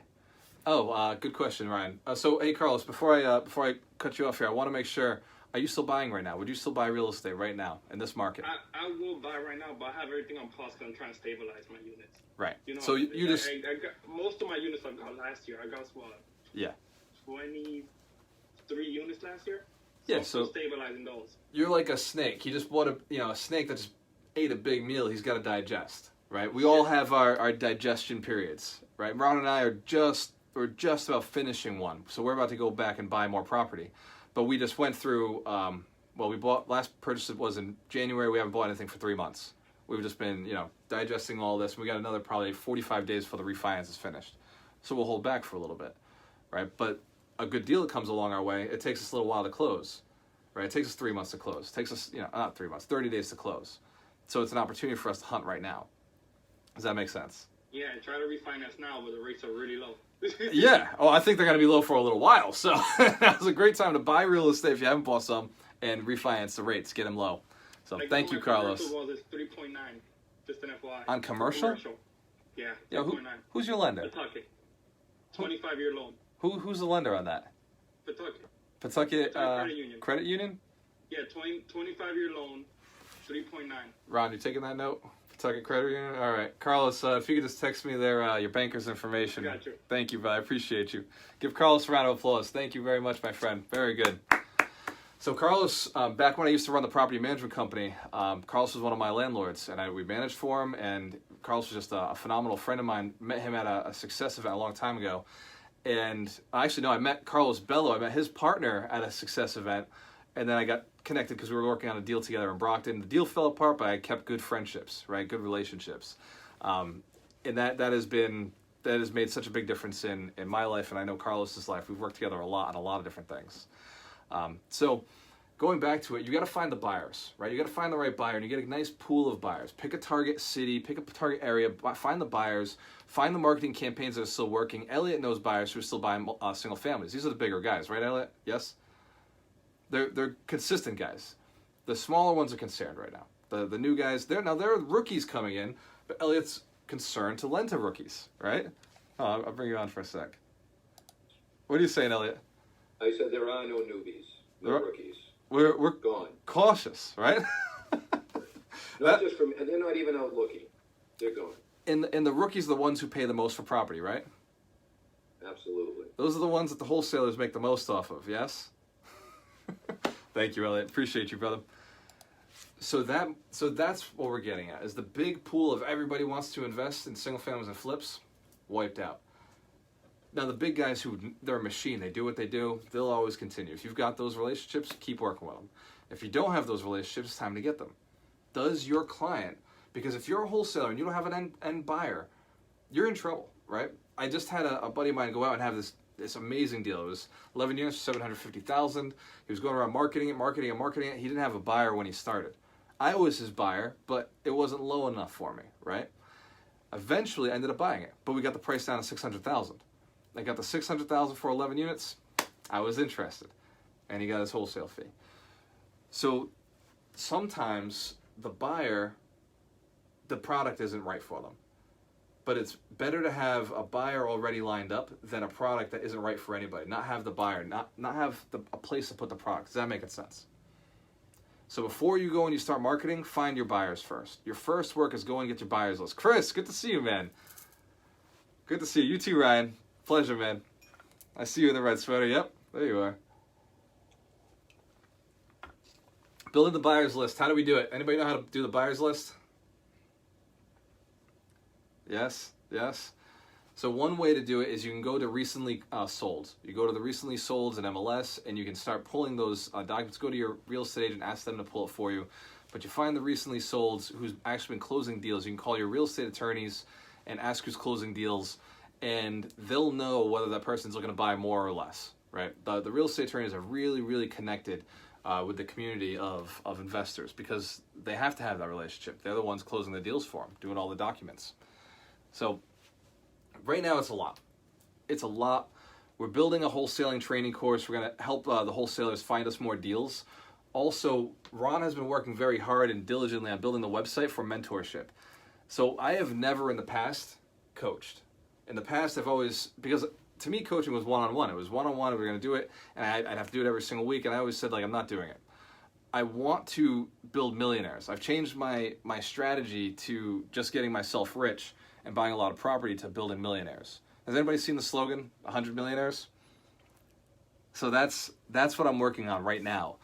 Oh, good question, Ryan. So, hey, Carlos, before I cut you off here, I want to make sure. Are you still buying right now? Would you still buy real estate right now in this market? I will buy right now, but I have everything on pause because I'm trying to stabilize my units. Right. So you just I got most of my units I got last year. I got what? Yeah. 23 units last year. Yeah. I'm So stabilizing those. you're like a snake. He just bought a snake that just ate a big meal. He's got to digest. Right. We all have our digestion periods. Right. Ron and I we're just about finishing one, so we're about to go back and buy more property. But we just went through, we bought, last purchase was in January. We haven't bought anything for 3 months. We've just been, digesting all this. We got another probably 45 days before the refinance is finished. So we'll hold back for a little bit, right? But a good deal that comes along our way, it takes us a little while to close, right? It takes us 3 months to close. It takes us, not 3 months, 30 days to close. So it's an opportunity for us to hunt right now. Does that make sense? Yeah, and try to refinance now, but the rates are really low. Yeah. Oh, I think they're going to be low for a little while. So now's a great time to buy real estate if you haven't bought some and refinance the rates, get them low. So Like thank you, Carlos. Commercial was 3.9, just an FYI. On commercial? Yeah, Yeah. 3.9. Who's your lender? Pawtucket. 25-year loan. Who's the lender on that? Pawtucket. Pawtucket Credit Union. Credit Union? Yeah, 25-year loan, 3.9. Ron, you taking that note? Pawtucket Credit Union. All right, Carlos. If you could just text me your banker's information. Got you. Thank you, bud. I appreciate you. Give Carlos a round of applause. Thank you very much, my friend. Very good. So Carlos, back when I used to run the property management company, Carlos was one of my landlords, and we managed for him. And Carlos was just a phenomenal friend of mine. Met him at a Success event a long time ago. And actually, no, I met Carlos Bello. I met his partner at a Success event. And then I got connected because we were working on a deal together in Brockton. The deal fell apart, but I kept good friendships, right? Good relationships. And that has made such a big difference in my life, and I know Carlos's life. We've worked together a lot on a lot of different things. So going back to it, you got to find the buyers, right? You got to find the right buyer, and you get a nice pool of buyers. Pick a target city, pick a target area, find the buyers, find the marketing campaigns that are still working. Elliot knows buyers who are still buying single families. These are the bigger guys, right, Elliot? Yes? They're consistent guys. The smaller ones are concerned right now. The new guys, there are rookies coming in, but Elliot's concerned to lend to rookies, right? Oh, I'll bring you on for a sec. What are you saying, Elliot? I said there are no newbies, no rookies. We're Gone. cautious, right? Not just from, and they're not even out looking. They're gone. And the rookies are the ones who pay the most for property, right? Absolutely. Those are the ones that the wholesalers make the most off of, yes? Thank you, Elliot. Appreciate you, brother. So that's what we're getting at, is the big pool of everybody wants to invest in single families and flips, wiped out. Now the big guys they're a machine, they do what they do, they'll always continue. If you've got those relationships, keep working with them. If you don't have those relationships, it's time to get them. Does your client, because if you're a wholesaler and you don't have an end buyer, you're in trouble, right? I just had a buddy of mine go out and have this amazing deal. It was 11 years, $750,000. He was going around marketing it. He didn't have a buyer when he started. I was his buyer, but it wasn't low enough for me, right? Eventually, I ended up buying it, but we got the price down to $600,000. I got the $600,000 for 11 units. I was interested, and he got his wholesale fee. So sometimes the buyer, the product isn't right for them. But it's better to have a buyer already lined up than a product that isn't right for anybody. Not have the buyer, not have a place to put the product. Does that make sense? So before you go and you start marketing, find your buyers first. Your first work is go and get your buyers list. Chris, good to see you, man. Good to see you. You too, Ryan. Pleasure, man. I see you in the red sweater. Yep, there you are. Building the buyers list. How do we do it? Anybody know how to do the buyers list? Yes. So one way to do it is you can go to recently sold. You go to the recently sold in MLS, and you can start pulling those documents. Go to your real estate agent, ask them to pull it for you. But you find the recently solds who's actually been closing deals. You can call your real estate attorneys and ask who's closing deals, and they'll know whether that person's looking to buy more or less, right? The real estate attorneys are really, really connected with the community of investors because they have to have that relationship. They're the ones closing the deals for them, doing all the documents. So right now it's a lot. It's a lot. We're building a wholesaling training course. We're going to help the wholesalers find us more deals. Also, Ron has been working very hard and diligently on building the website for mentorship. So I have never in the past coached. In the past, I've always, because to me, coaching was one-on-one. It was one-on-one, we were going to do it, and I'd have to do it every single week, and I always said, I'm not doing it. I want to build millionaires. I've changed my strategy to just getting myself rich and buying a lot of property to building millionaires. Has anybody seen the slogan, 100 millionaires? So that's what I'm working on right now.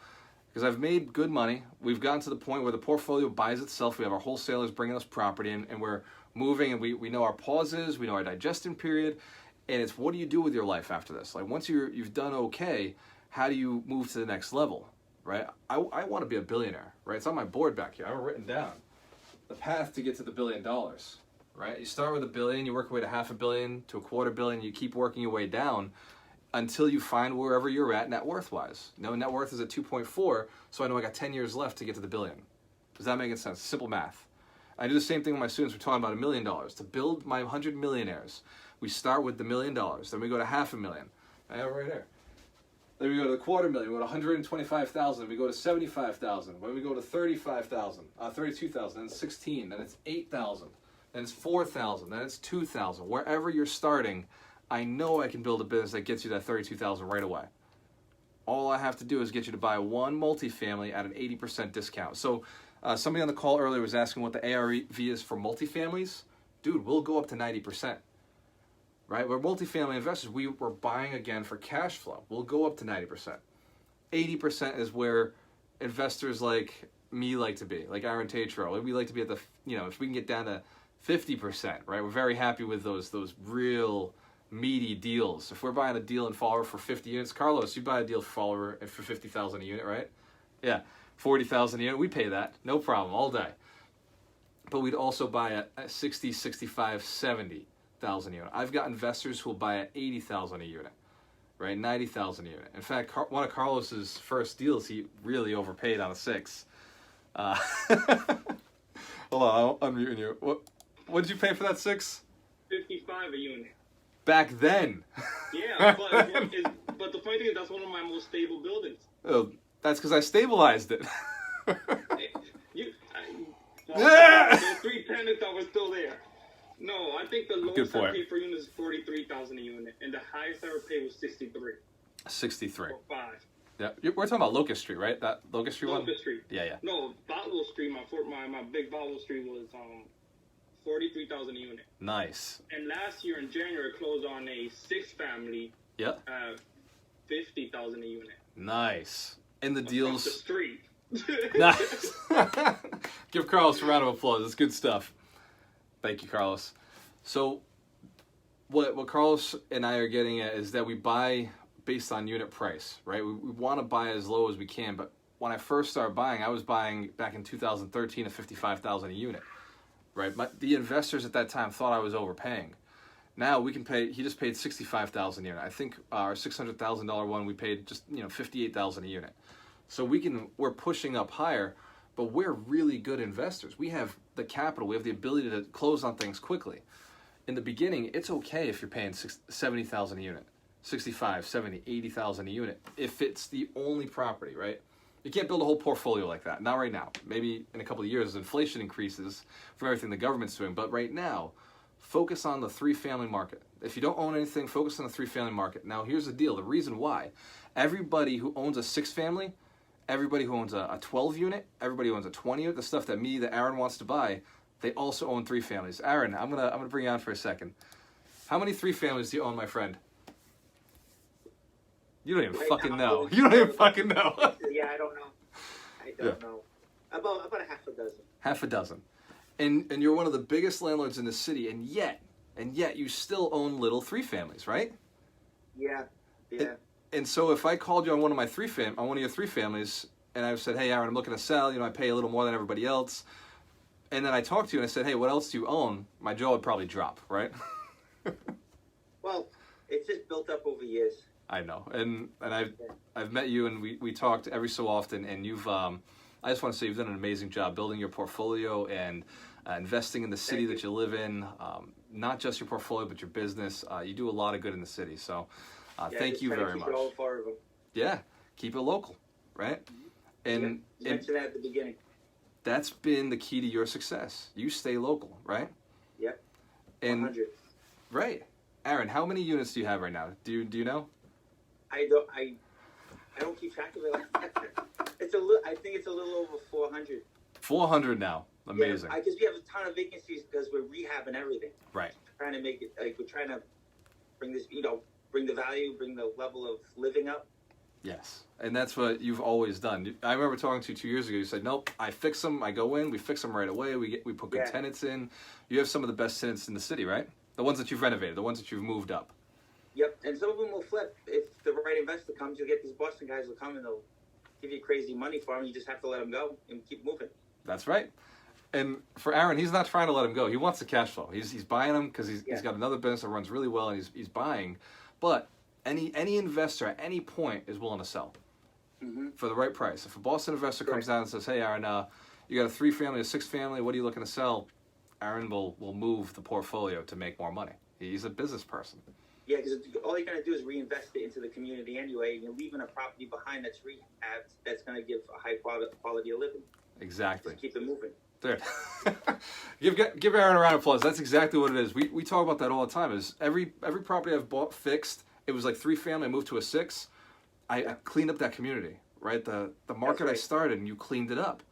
Because I've made good money. We've gotten to the point where the portfolio buys itself. We have our wholesalers bringing us property, and we're moving, and we know our pauses, we know our digestion period, and it's what do you do with your life after this? Like once you've done okay, how do you move to the next level, right? I want to be a billionaire, right? It's on my board back here. I have it written down. The path to get to the $1 billion. Right? You start with $1 billion, you work your way to $500 million to $250 million, you keep working your way down until you find wherever you're at net worth-wise. Net worth is at 2.4, so I know I got 10 years left to get to the $1 billion. Does that make sense? Simple math. I do the same thing with my students. We're talking about $1 million. To build my 100 millionaires, we start with the $1 million, then we go to $500,000. I have it right here. Then we go to the $250,000, we go to 125,000, we go to 75,000, then we go to 35,000, 32,000, then 16, then it's 8,000. Then it's 4,000, then it's 2,000. Wherever you're starting, I know I can build a business that gets you that 32,000 right away. All I have to do is get you to buy one multifamily at an 80% discount. So Somebody on the call earlier was asking what the ARV is for multifamilies. Dude, we'll go up to 90%. Right? We're multifamily investors. We're buying again for cash flow. We'll go up to 90%. 80% is where investors like me like to be, like Aaron Tatro. We like to be at the, if we can get down to 50%, right? We're very happy with those real meaty deals. If we're buying a deal in Fall River for 50 units, Carlos, you buy a deal for Fall River for 50,000 a unit, right? Yeah, 40,000 a unit. We pay that, no problem, all day. But we'd also buy at 60, 65, 70,000 a unit. I've got investors who will buy at 80,000 a unit, right? 90,000 a unit. In fact, one of Carlos's first deals, he really overpaid on a 6. Hold on, I'm unmuting you. What did you pay for that 6? 55 a unit. Back then. Yeah, but the funny thing is that's one of my most stable buildings. Oh, that's because I stabilized it. Those 3 tenants that were still there. No, I think the lowest I paid per unit is 43,000 a unit, and the highest I ever paid was 63. 63. Or 5. Yeah, we're talking about Locust Street, right? That Locust Street one. Locust Street. Yeah. No, Botwell Street. My big Botwell Street was 43,000 a unit. Nice. And last year in January, closed on a 6-family. Yeah. 50,000 a unit. Nice. And the deals. Across the street. Nice. Give Carlos a round of applause. It's good stuff. Thank you, Carlos. So, what Carlos and I are getting at is that we buy based on unit price, right? We want to buy as low as we can, but when I first started buying, I was buying back in 2013 at 55,000 a unit, right? The investors at that time thought I was overpaying. Now we can pay. He just paid 65,000 a unit. I think our $600,000 one we paid just 58,000 a unit. So we're pushing up higher, but we're really good investors. We have the capital. We have the ability to close on things quickly. In the beginning, it's okay if you're paying 70,000 a unit, 65, 70, 80,000 a unit, if it's the only property, right? You can't build a whole portfolio like that. Not right now. Maybe in a couple of years as inflation increases from everything the government's doing. But right now, focus on the 3-family market. If you don't own anything, focus on the 3-family market. Now, here's the deal. The reason why. Everybody who owns a 6-family, everybody who owns a 12-unit, everybody who owns a 20-unit, the stuff that Aaron wants to buy, they also own 3 families. Aaron, I'm gonna bring you on for a second. How many 3 families do you own, my friend? You don't even fucking know. You don't even fucking know. Yeah, I don't know. I don't know. About a half a dozen. Half a dozen. And you're one of the biggest landlords in the city, and yet you still own little 3 families, right? Yeah. And so if I called you on one of your 3 families, and I said, "Hey, Aaron, I'm looking to sell. I pay a little more than everybody else," and then I talked to you and I said, "Hey, what else do you own?" My jaw would probably drop, right? Well, it's just built up over years. I know, and I've met you, and we talked every so often, and you've I just want to say you've done an amazing job building your portfolio and investing in the city that you live in. Not just your portfolio, but your business. You do a lot of good in the city. So thank you very much. Yeah, keep it local, right? And you mentioned that at the beginning. That's been the key to your success. You stay local, right? Yep. And 100. Right, Aaron. How many units do you have right now? Do you know? I don't keep track of it like that. I think it's a little over 400. 400 now. Amazing. Yeah, because we have a ton of vacancies because we're rehabbing everything. Right. Trying to make it we're trying to bring this, bring the value, bring the level of living up. Yes, and that's what you've always done. I remember talking to you 2 years ago. You said, "Nope, I fix them. I go in, we fix them right away. We put good tenants in." You have some of the best tenants in the city, right? The ones that you've renovated, the ones that you've moved up. Yep, and some of them will flip. If the right investor comes, you'll get these Boston guys will come and they'll give you crazy money for them. You just have to let them go and keep moving. That's right. And for Aaron, he's not trying to let him go. He wants the cash flow. He's buying them because he's got another business that runs really well, and he's buying. But any investor at any point is willing to sell for the right price. If a Boston investor comes down and says, "Hey, Aaron, you got a 3-family, a 6-family. What are you looking to sell?" Aaron will move the portfolio to make more money. He's a business person. Yeah, because all you're going to do is reinvest it into the community anyway, and you're leaving a property behind that's rehabbed that's going to give a high quality of living. Exactly. Just keep it moving. Dude. give Aaron a round of applause. That's exactly what it is. We talk about that all the time. Is every property I've bought fixed, it was like 3-family, I moved to a 6. I cleaned up that community, right? The market I started, and you cleaned it up.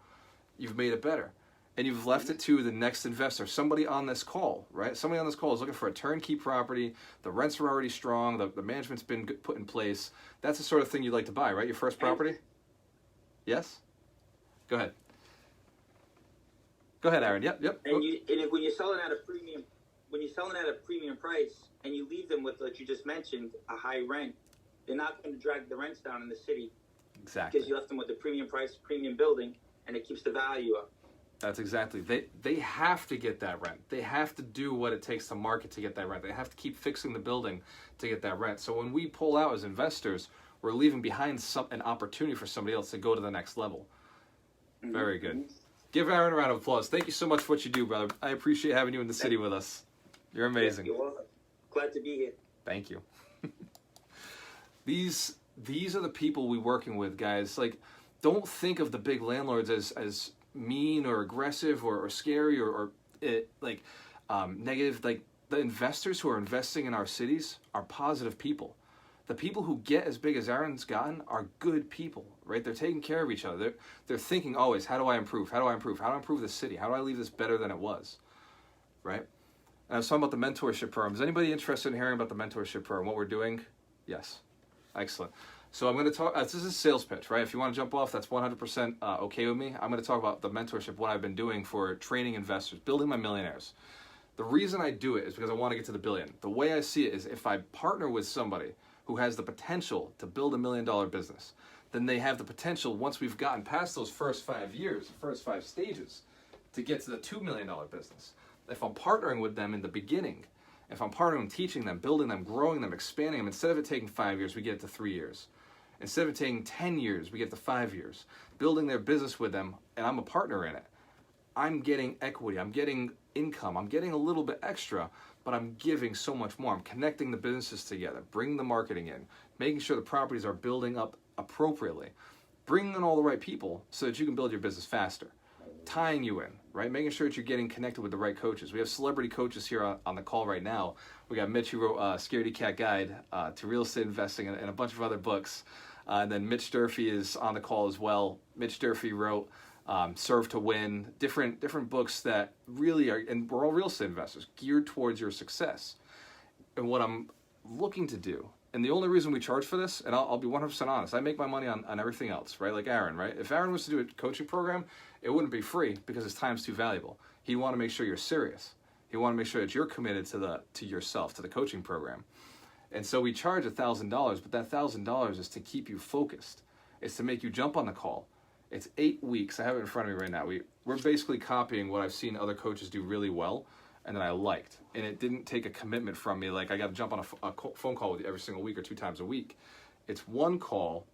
you've made it better. And you've left it to the next investor, somebody on this call, right? Somebody on this call is looking for a turnkey property. The rents are already strong. The management's been put in place. That's the sort of thing you'd like to buy, right? Your first property? Yes? Go ahead. Go ahead, Aaron. Yep. And when you're selling at a premium price, and you leave them with, like you just mentioned, a high rent, they're not going to drag the rents down in the city. Exactly. Because you left them with a premium price, premium building, and it keeps the value up. That's exactly. They have to get that rent. They have to do what it takes to market to get that rent. They have to keep fixing the building to get that rent. So when we pull out as investors, we're leaving behind an opportunity for somebody else to go to the next level. Mm-hmm. Very good. Give Aaron a round of applause. Thank you so much for what you do, brother. I appreciate having you in the city with us. You're amazing. You're welcome. Glad to be here. Thank you. These are the people we're working with, guys. Like, don't think of the big landlords as mean or aggressive or scary or negative. Like, the investors who are investing in our cities are positive people. The people who get as big as Aaron's gotten are good people, right? They're taking care of each other. They're thinking always, how do I improve? How do I improve? How do I improve the city? How do I leave this better than it was, right? And I was talking about the mentorship program. Is anybody interested in hearing about the mentorship program, what we're doing? Yes. Excellent. So I'm going to talk, this is a sales pitch, right? If you want to jump off, that's 100% okay with me. I'm going to talk about the mentorship, what I've been doing for training investors, building my millionaires. The reason I do it is because I want to get to the billion. The way I see it is if I partner with somebody who has the potential to build $1 million business, then they have the potential, once we've gotten past those first 5 years, the first 5 stages, to get to the $2 million business. If I'm partnering with them in the beginning, if I'm partnering, teaching them, building them, growing them, expanding them, instead of it taking 5 years, we get it to 3 years. Instead of it taking 10 years, we get to 5 years. Building their business with them, and I'm a partner in it. I'm getting equity, I'm getting income, I'm getting a little bit extra, but I'm giving so much more. I'm connecting the businesses together, bringing the marketing in, making sure the properties are building up appropriately, bringing in all the right people so that you can build your business faster, tying you in, right? Making sure that you're getting connected with the right coaches. We have celebrity coaches here on the call right now. We got Mitch, who wrote Scaredy Cat Guide to Real Estate Investing and a bunch of other books. And then Mitch Durfee is on the call as well. Mitch Durfee wrote Serve to Win, different books that really are, and we're all real estate investors, geared towards your success. And what I'm looking to do, and the only reason we charge for this, and I'll be 100% honest, I make my money on everything else, right? Like Aaron, right? If Aaron was to do a coaching program, it wouldn't be free because his time's too valuable. He'd want to make sure you're serious. He'd want to make sure that you're committed to yourself, to the coaching program. And so we charge $1,000, but that $1,000 is to keep you focused. It's to make you jump on the call. It's 8 weeks. I have it in front of me right now. We're basically copying what I've seen other coaches do really well and that I liked. And it didn't take a commitment from me, like I got to jump on a phone call with you every single week or 2 times a week. It's one call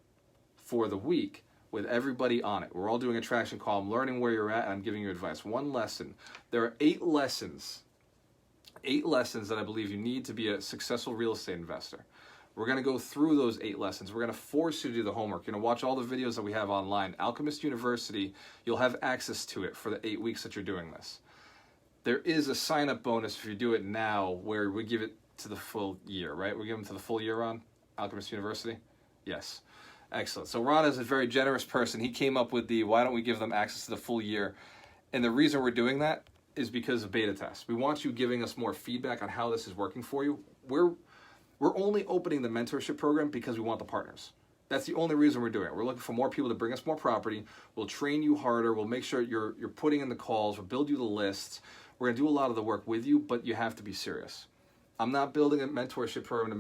for the week with everybody on it. We're all doing a traction call. I'm learning where you're at, and I'm giving you advice. One lesson. There are 8 lessons that I believe you need to be a successful real estate investor. We're going to go through those 8 lessons. We're going to force you to do the homework. You're going to watch all the videos that we have online. Alchemist University, you'll have access to it for the 8 weeks that you're doing this. There is a sign-up bonus if you do it now where we give it to the full year, right? We give them to the full year, Ron? Alchemist University? Yes. Excellent. So Ron is a very generous person. He came up with why don't we give them access to the full year? And the reason we're doing that is because of beta tests. We want you giving us more feedback on how this is working for you. We're only opening the mentorship program because we want the partners. That's the only reason we're doing it. We're looking for more people to bring us more property. We'll train you harder. We'll make sure you're putting in the calls. We'll build you the lists. We're going to do a lot of the work with you, but you have to be serious. I'm not building a mentorship program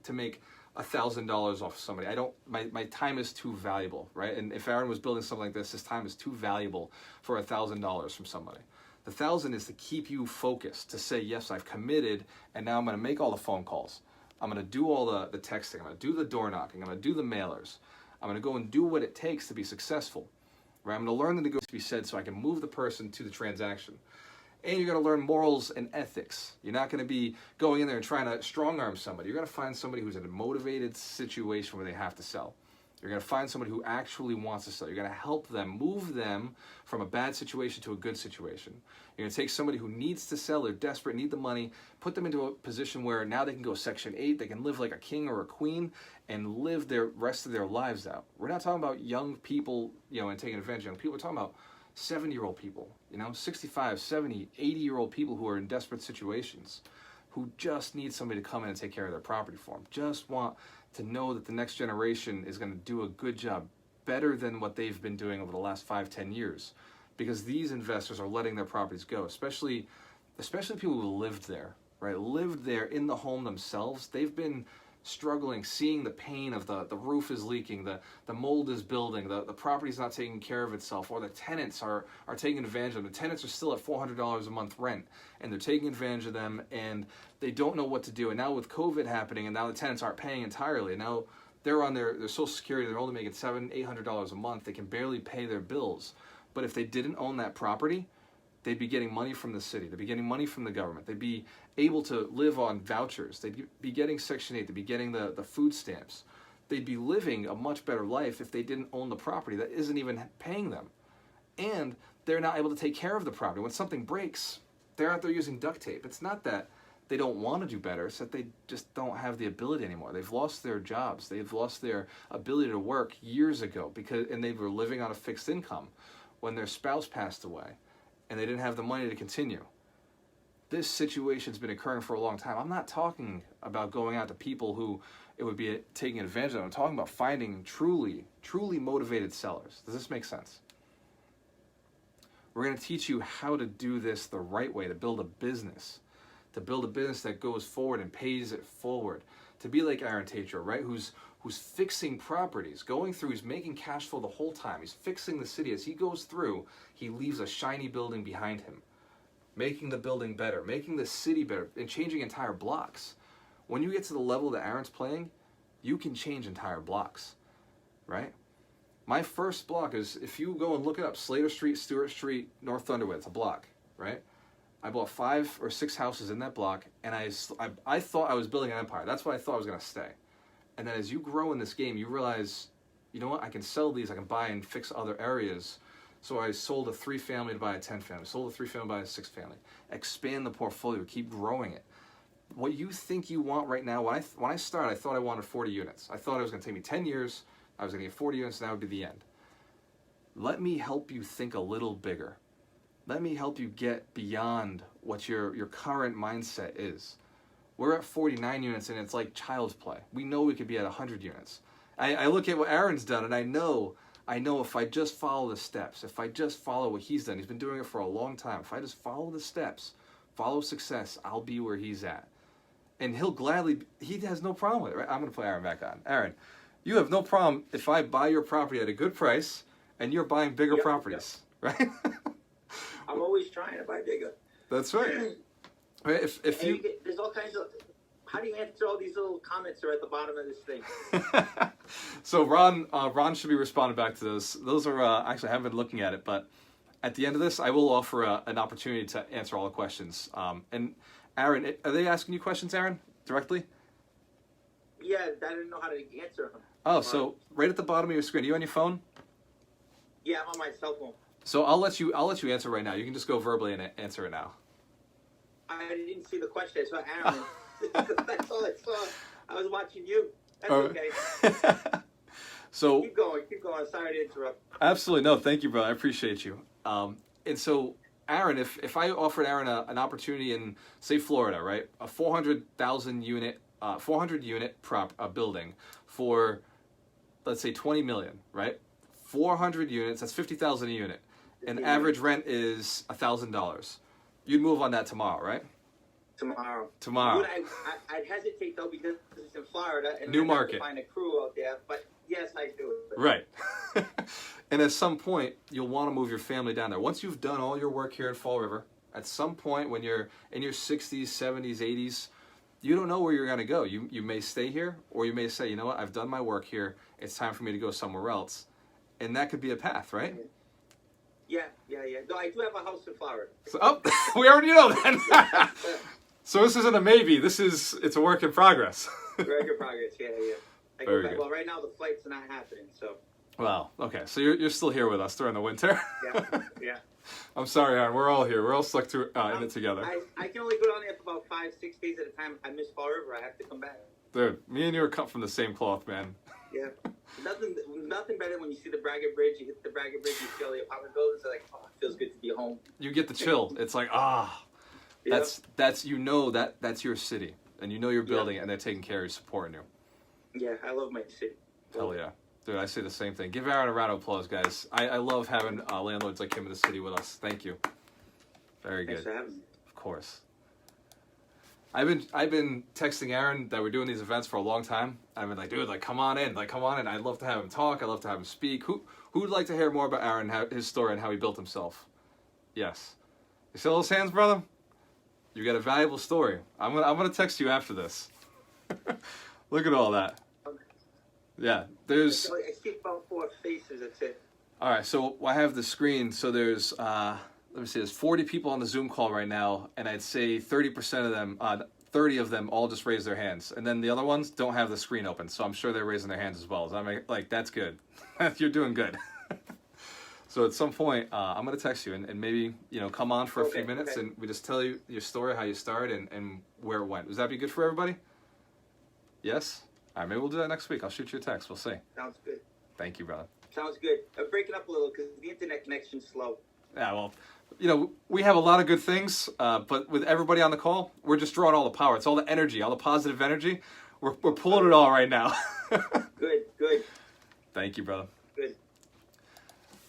to make $1,000 off somebody. My time is too valuable, right? And if Aaron was building something like this, his time is too valuable for $1,000 from somebody. The 1,000 is to keep you focused, to say, yes, I've committed, and now I'm going to make all the phone calls. I'm going to do all the texting. I'm going to do the door knocking. I'm going to do the mailers. I'm going to go and do what it takes to be successful, right? I'm going to learn the negotiation to be said so I can move the person to the transaction. And you're going to learn morals and ethics. You're not going to be going in there and trying to strong-arm somebody. You're going to find somebody who's in a motivated situation where they have to sell. You're going to find somebody who actually wants to sell. You're going to help them, move them from a bad situation to a good situation. You're going to take somebody who needs to sell, they're desperate, need the money, put them into a position where now they can go Section 8, they can live like a king or a queen and live their rest of their lives out. We're not talking about young people, and taking advantage of young people. We're talking about 70-year-old people, 65, 70, 80-year-old people who are in desperate situations, who just need somebody to come in and take care of their property for them, just want to know that the next generation is going to do a good job, better than what they've been doing over the last 5-10 years, because these investors are letting their properties go, especially people who lived there, right? Lived there in the home themselves. They've been struggling, seeing the pain of the roof is leaking, the mold is building, the property's not taking care of itself, or the tenants are taking advantage of them. The tenants are still at $400 a month rent, and they're taking advantage of them, and they don't know what to do. And now with COVID happening, and now the tenants aren't paying entirely, and now they're on their Social Security, they're only making $700-800 a month, they can barely pay their bills. But if they didn't own that property, they'd be getting money from the city. They'd be getting money from the government. They'd be able to live on vouchers. They'd be getting Section 8. They'd be getting the food stamps. They'd be living a much better life if they didn't own the property that isn't even paying them. And they're not able to take care of the property. When something breaks, they're out there using duct tape. It's not that they don't want to do better. It's that they just don't have the ability anymore. They've lost their jobs. They've lost their ability to work years ago, and they were living on a fixed income when their spouse passed away, and they didn't have the money to continue. This situation's been occurring for a long time. I'm not talking about going out to people who it would be taking advantage of. I'm talking about finding truly motivated sellers. Does this make sense? We're going to teach you how to do this the right way, to build a business that goes forward and pays it forward. To be like Aaron Tatro, right? Who's fixing properties, going through, he's making cash flow the whole time. He's fixing the city. As he goes through, he leaves a shiny building behind him, making the building better, making the city better, and changing entire blocks. When you get to the level that Aaron's playing, you can change entire blocks, right? My first block is, if you go and look it up, Slater Street, Stewart Street, North Thunderwood, it's a block, right? I bought 5 or 6 houses in that block, and I thought I was building an empire. That's what I thought I was going to stay. And then as you grow in this game, you realize, you know what, I can sell these, I can buy and fix other areas. So I sold a 3-family to buy a 10-family, sold a 3-family to buy a 6-family. Expand the portfolio, keep growing it. What you think you want right now, when I started, I thought I wanted 40 units. I thought it was going to take me 10 years, I was going to get 40 units, and that would be the end. Let me help you think a little bigger. Let me help you get beyond what your current mindset is. We're at 49 units, and it's like child's play. We know we could be at 100 units. I look at what Aaron's done, and I know if I just follow the steps, if I just follow what he's done, he's been doing it for a long time. If I just follow the steps, follow success, I'll be where he's at. And he'll gladly, he has no problem with it, right? I'm going to put Aaron back on. Aaron, you have no problem if I buy your property at a good price, and you're buying bigger properties, right? I'm always trying to buy bigger. That's right. Right, if you there's all kinds of. How do you answer all these little comments that are at the bottom of this thing? So Ron should be responding back to those. Those are actually I haven't been looking at it, but at the end of this, I will offer an opportunity to answer all the questions. And Aaron, are they asking you questions, Aaron, directly? Yeah, I didn't know how to answer them. Oh, so right at the bottom of your screen, are you on your phone? Yeah, I'm on my cell phone. So I'll let you answer right now. You can just go verbally and answer it now. I didn't see the question. I saw Aaron. That's all I saw. I was watching you. That's okay. So keep going. Sorry to interrupt. Absolutely. No, thank you, bro. I appreciate you. And so, Aaron, if I offered Aaron an opportunity in, say, Florida, right, a 400,000 unit, 400 unit building for, let's say, 20 million, right? 400 units, that's 50,000 a unit. And average rent is $1,000. You'd move on that tomorrow, right? Tomorrow. Tomorrow. I'd hesitate though because it's in Florida and new I market. Have to find a crew out there. But yes, I do. Right. And at some point, you'll want to move your family down there. Once you've done all your work here at Fall River, at some point when you're in your 60s, 70s, 80s, you don't know where you're going to go. You may stay here, or you may say, you know what, I've done my work here. It's time for me to go somewhere else. And that could be a path, right? Yeah. No, I do have a house in Florida. So, we already know that. So this isn't a maybe. It's a work in progress. Work in progress. Yeah. I go back. Well, right now the flights are not happening. So. Well, okay. So you're still here with us during the winter. Yeah. I'm sorry, Aaron. We're all here. We're all stuck in it together. I can only go down there for about 5-6 days at a time. I miss Fall River. I have to come back. Dude, me and you are cut from the same cloth, man. Yeah. Nothing better when you see the Braga Bridge. You hit the Braga Bridge, you feel the apartment buildings. Like, oh, it feels good to be home. You get the chill. It's like, Yeah. that's you know that's your city, and you know you're building it, and they're taking care of you, supporting you. Yeah, I love my city. Hell yeah. Dude, I say the same thing. Give Aaron a round of applause, guys. I love having landlords like him in the city with us. Thank you. Very good. Thanks for having me. Of course. I've been texting Aaron that we're doing these events for a long time. I've been like, dude, like come on in. I'd love to have him talk. I'd love to have him speak. Who would like to hear more about Aaron, his story, and how he built himself? Yes. You see those hands, brother? You got a valuable story. I'm gonna text you after this. Look at all that. Yeah, there's. I see about 4 faces. That's it. All right, so I have the screen. So there's, let me see, there's 40 people on the Zoom call right now, and I'd say 30% of them, 30 of them all just raise their hands, and then the other ones don't have the screen open. So I'm sure they're raising their hands as well. So I'm like, that's good. You're doing good. So at some point, I'm gonna text you and maybe come on for a few minutes and we just tell you your story, how you started, and where it went. Does that be good for everybody? Yes. All right, maybe we'll do that next week. I'll shoot you a text. We'll see. Sounds good. Thank you, brother. Sounds good. I'm breaking up a little because the internet connection's slow. Yeah, well, we have a lot of good things, but with everybody on the call, we're just drawing all the power. It's all the energy, all the positive energy. We're pulling it all right now. Good. Thank you, brother. Good.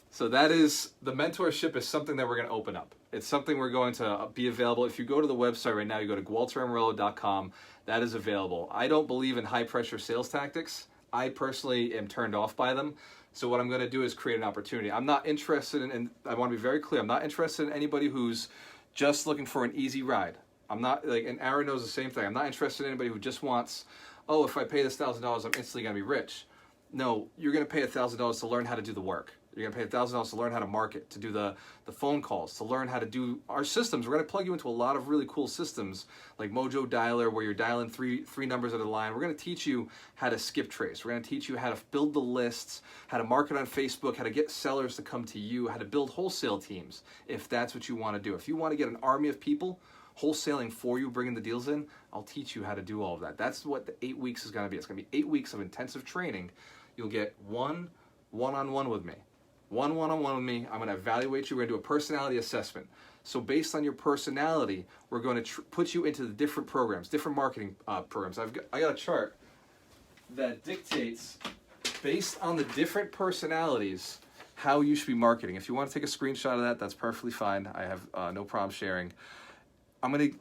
So that is, the mentorship is something that we're going to open up. It's something we're going to be available. If you go to the website right now, you go to gualteramarillo.com, that is available. I don't believe in high-pressure sales tactics. I personally am turned off by them. So what I'm going to do is create an opportunity. I'm not interested in, and I want to be very clear, I'm not interested in anybody who's just looking for an easy ride. I'm not, and Aaron knows the same thing. I'm not interested in anybody who just wants, oh, if I pay this $1,000, I'm instantly going to be rich. No, you're going to pay $1,000 to learn how to do the work. You're going to pay $1,000 to learn how to market, to do the phone calls, to learn how to do our systems. We're going to plug you into a lot of really cool systems like Mojo Dialer, where you're dialing three numbers at a line. We're going to teach you how to skip trace. We're going to teach you how to build the lists, how to market on Facebook, how to get sellers to come to you, how to build wholesale teams, if that's what you want to do. If you want to get an army of people wholesaling for you, bringing the deals in, I'll teach you how to do all of that. That's what the 8 weeks is going to be. It's going to be 8 weeks of intensive training. You'll get one-on-one with me. One-on-one with me. I'm going to evaluate you. We're going to do a personality assessment. So based on your personality, we're going to put you into the different programs, different marketing programs. I got a chart that dictates, based on the different personalities, how you should be marketing. If you want to take a screenshot of that, that's perfectly fine. I have no problem sharing. I'm going to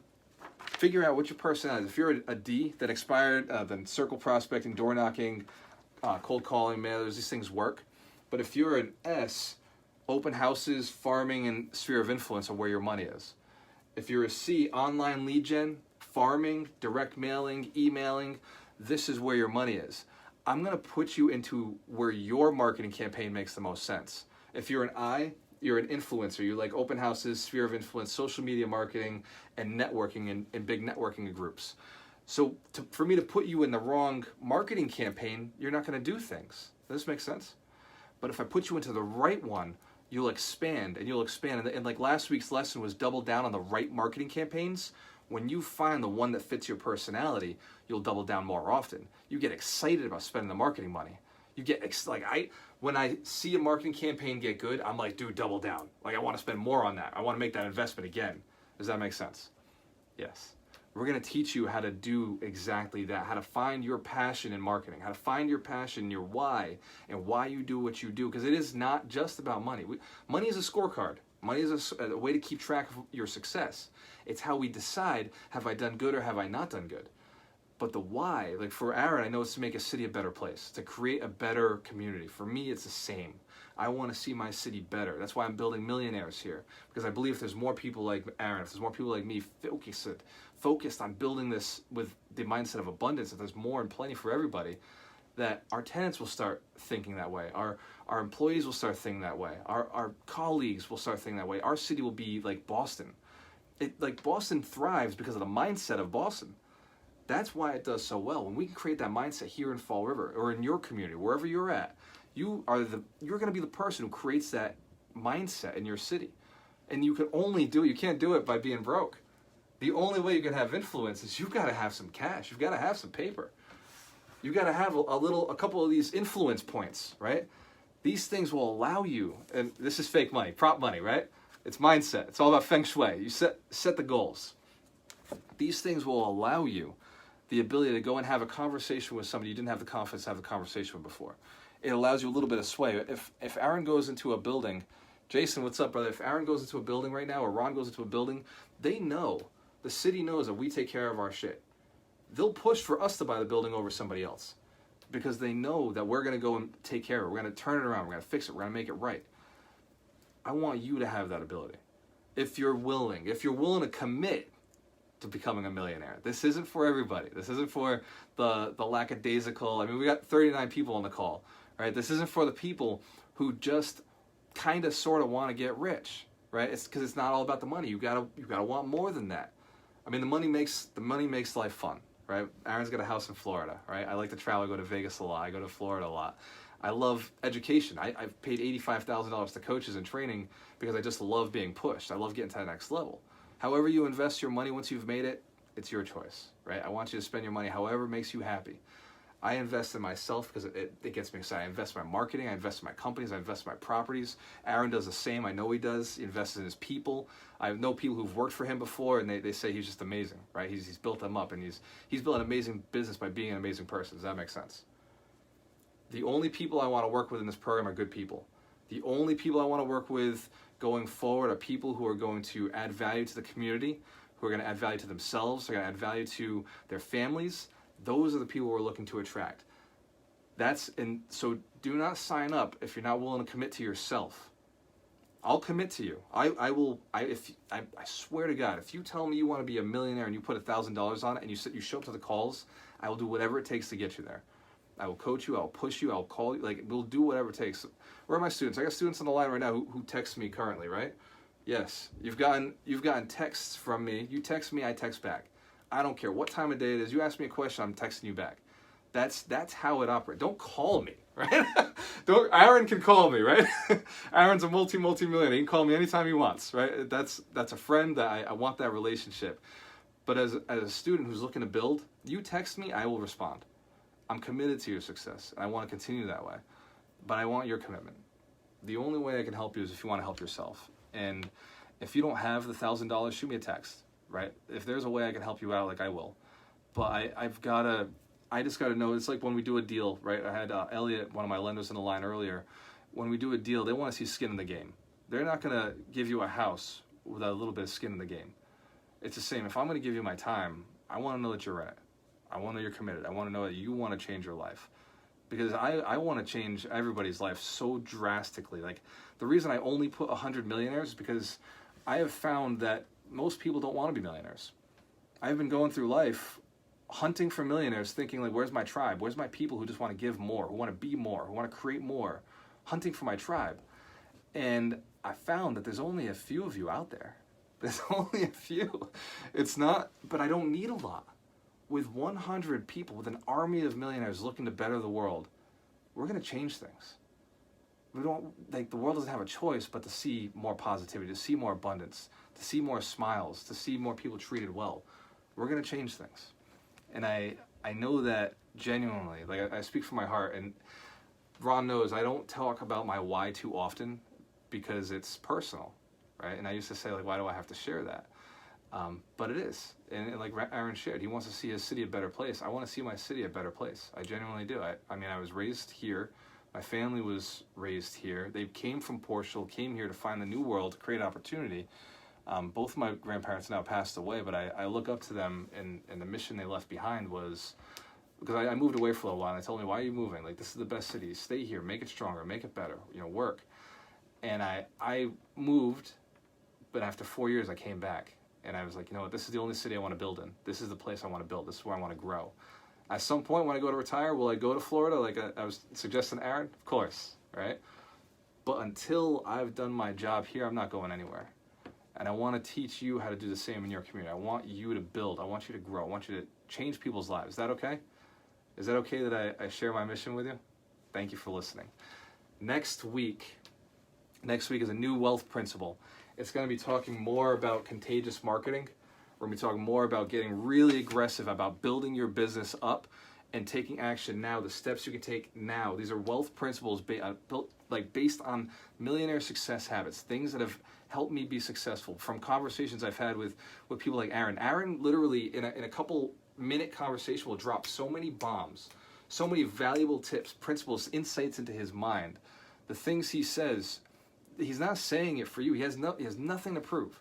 figure out what your personality is. If you're a D, then expired, then circle prospecting, door knocking, cold calling, mailers, these things work. But if you're an S, open houses, farming, and sphere of influence are where your money is. If you're a C, online lead gen, farming, direct mailing, emailing, this is where your money is. I'm going to put you into where your marketing campaign makes the most sense. If you're an I, you're an influencer. You like open houses, sphere of influence, social media marketing, and networking in big networking groups. So for me to put you in the wrong marketing campaign, you're not going to do things. Does this make sense? But if I put you into the right one, you'll expand and you'll expand. And like last week's lesson was double down on the right marketing campaigns. When you find the one that fits your personality, you'll double down more often. You get excited about spending the marketing money. You get when I see a marketing campaign get good, I'm like, dude, double down. Like I want to spend more on that. I want to make that investment again. Does that make sense? Yes. We're going to teach you how to do exactly that, how to find your passion in marketing, how to find your passion, your why, and why you do what you do, because it is not just about money. Money is a scorecard. Money is a way to keep track of your success. It's how we decide, have I done good or have I not done good? But the why, like for Aaron, I know it's to make a city a better place, to create a better community. For me, it's the same. I want to see my city better. That's why I'm building Millionaires here, because I believe if there's more people like Aaron, if there's more people like me focused on building this with the mindset of abundance, if there's more and plenty for everybody, that our tenants will start thinking that way. Our employees will start thinking that way. Our colleagues will start thinking that way. Our city will be like Boston. Boston thrives because of the mindset of Boston. That's why it does so well. When we can create that mindset here in Fall River or in your community, wherever you're at, you're going to be the person who creates that mindset in your city. And you can only do it, you can't do it by being broke. The only way you can have influence is you've got to have some cash. You've got to have some paper. You got to have a couple of these influence points, right? These things will allow you, and this is fake money, prop money, right? It's mindset. It's all about feng shui. You set the goals. These things will allow you the ability to go and have a conversation with somebody you didn't have the confidence to have the conversation with before. It allows you a little bit of sway. If Aaron goes into a building, Jason, what's up, brother? If Aaron goes into a building right now, or Ron goes into a building, they know, the city knows that we take care of our shit. They'll push for us to buy the building over somebody else because they know that we're going to go and take care of it. We're going to turn it around. We're going to fix it. We're going to make it right. I want you to have that ability. If you're willing to commit to becoming a millionaire. This isn't for everybody. This isn't for the lackadaisical. I mean, we got 39 people on the call, right? This isn't for the people who just kind of sort of want to get rich, right? It's because it's not all about the money. You gotta want more than that. I mean, the money makes life fun, right? Aaron's got a house in Florida, right? I like to travel. I go to Vegas a lot. I go to Florida a lot. I love education. I've paid $85,000 to coaches and training because I just love being pushed. I love getting to the next level. However you invest your money once you've made it, it's your choice, right? I want you to spend your money however makes you happy. I invest in myself because it gets me excited. I invest in my marketing. I invest in my companies. I invest in my properties. Aaron does the same. I know he does. He invests in his people. I know people who've worked for him before, and they say he's just amazing, right? He's built them up, and he's built an amazing business by being an amazing person. Does that make sense? The only people I want to work with in this program are good people. The only people I want to work with going forward are people who are going to add value to the community, who are going to add value to themselves, they're going to add value to their families. Those are the people we're looking to attract. So do not sign up if you're not willing to commit to yourself. I'll commit to you. I swear to God, if you tell me you want to be a millionaire and you put $1,000 on it and you show up to the calls, I will do whatever it takes to get you there. I will coach you, I'll push you, I'll call you, we'll do whatever it takes. Where are my students? I got students on the line right now who text me currently, right? Yes, you've gotten texts from me. You text me, I text back. I don't care what time of day it is. You ask me a question, I'm texting you back. That's how it operates. Don't call me, right? Aaron can call me, right? Aaron's a multi-millionaire. He can call me anytime he wants, right? That's a friend that I want that relationship. But as a student who's looking to build, you text me, I will respond. I'm committed to your success, and I want to continue that way. But I want your commitment. The only way I can help you is if you want to help yourself. And if you don't have the $1,000, shoot me a text, right? If there's a way I can help you out, I will. But I just got to know, it's like when we do a deal, right? I had Elliot, one of my lenders, in the line earlier. When we do a deal, they want to see skin in the game. They're not going to give you a house without a little bit of skin in the game. It's the same. If I'm going to give you my time, I want to know that you're in it. I want to know you're committed. I want to know that you want to change your life. Because I want to change everybody's life so drastically. The reason I only put 100 millionaires is because I have found that most people don't want to be millionaires. I've been going through life hunting for millionaires, thinking where's my tribe? Where's my people who just want to give more, who want to be more, who want to create more? Hunting for my tribe. And I found that there's only a few of you out there. There's only a few. It's not, but I don't need a lot. With 100 people, with an army of millionaires looking to better the world, we're going to change things. We don't, the world doesn't have a choice but to see more positivity, to see more abundance, to see more smiles, to see more people treated well. We're going to change things. And I know that genuinely, I speak from my heart, and Ron knows I don't talk about my why too often because it's personal, right? And I used to say, why do I have to share that? But it is. And like Aaron shared, he wants to see his city a better place. I want to see my city a better place. I genuinely do. I was raised here. My family was raised here. They came from Portugal, came here to find the new world, to create opportunity. Both of my grandparents now passed away, but I look up to them, and the mission they left behind was, because I moved away for a while, and they told me, why are you moving? This is the best city. Stay here, make it stronger, make it better, work. And I moved, but after 4 years, I came back. And I was like, this is the only city I want to build in. This is the place I want to build. This is where I want to grow. At some point, when I go to retire, will I go to Florida like I was suggesting Aaron? Of course, right? But until I've done my job here, I'm not going anywhere. And I want to teach you how to do the same in your community. I want you to build. I want you to grow. I want you to change people's lives. Is that okay? Is that okay that I share my mission with you? Thank you for listening. Next week is a new wealth principle. It's going to be talking more about contagious marketing. We're going to be talking more about getting really aggressive about building your business up and taking action now, the steps you can take now. These are wealth principles built based on millionaire success habits, things that have helped me be successful from conversations I've had with people like Aaron. Aaron literally in a couple minute conversation will drop so many bombs, so many valuable tips, principles, insights into his mind. The things he says, he's not saying it for you. He has nothing to prove,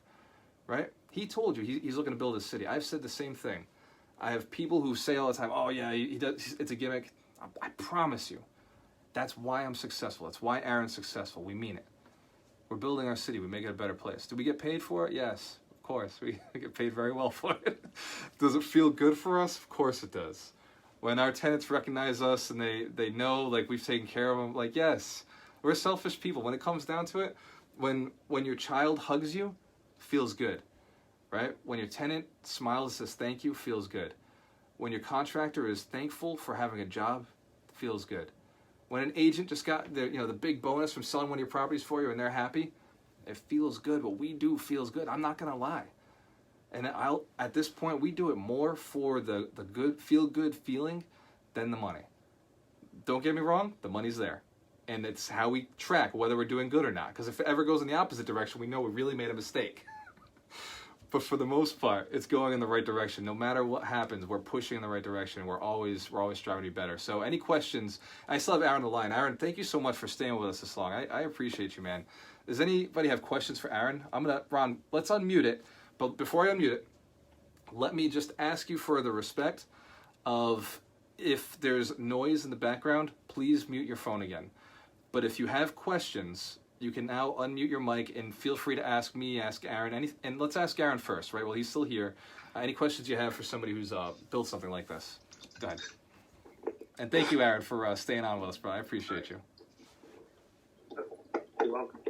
right? He told you he's looking to build a city. I've said the same thing. I have people who say all the time, oh yeah, he does, it's a gimmick. I promise you, that's why I'm successful. That's why Aaron's successful. We mean it. We're building our city. We make it a better place. Do we get paid for it? Yes, of course. We get paid very well for it. Does it feel good for us? Of course it does. When our tenants recognize us and they know like we've taken care of them, like yes, we're selfish people. When it comes down to it, when your child hugs you, feels good. Right? When your tenant smiles and says thank you, feels good. When your contractor is thankful for having a job, feels good. When an agent just got the big bonus from selling one of your properties for you and they're happy, it feels good. What we do feels good. I'm not gonna lie. And at this point, we do it more for the good, feel good feeling than the money. Don't get me wrong, the money's there. And it's how we track whether we're doing good or not. Because if it ever goes in the opposite direction, we know we really made a mistake. But for the most part, it's going in the right direction. No matter what happens, we're pushing in the right direction. We're always striving to be better. So any questions? I still have Aaron on the line. Aaron, thank you so much for staying with us this long. I appreciate you, man. Does anybody have questions for Aaron? Ron, let's unmute it. But before I unmute it, let me just ask you for the respect of if there's noise in the background, please mute your phone again. But if you have questions, you can now unmute your mic and feel free to ask me, ask Aaron, and let's ask Aaron first, right? Well, he's still here. Any questions you have for somebody who's built something like this? Go ahead. And thank you, Aaron, for staying on with us, bro. I appreciate you. You're welcome.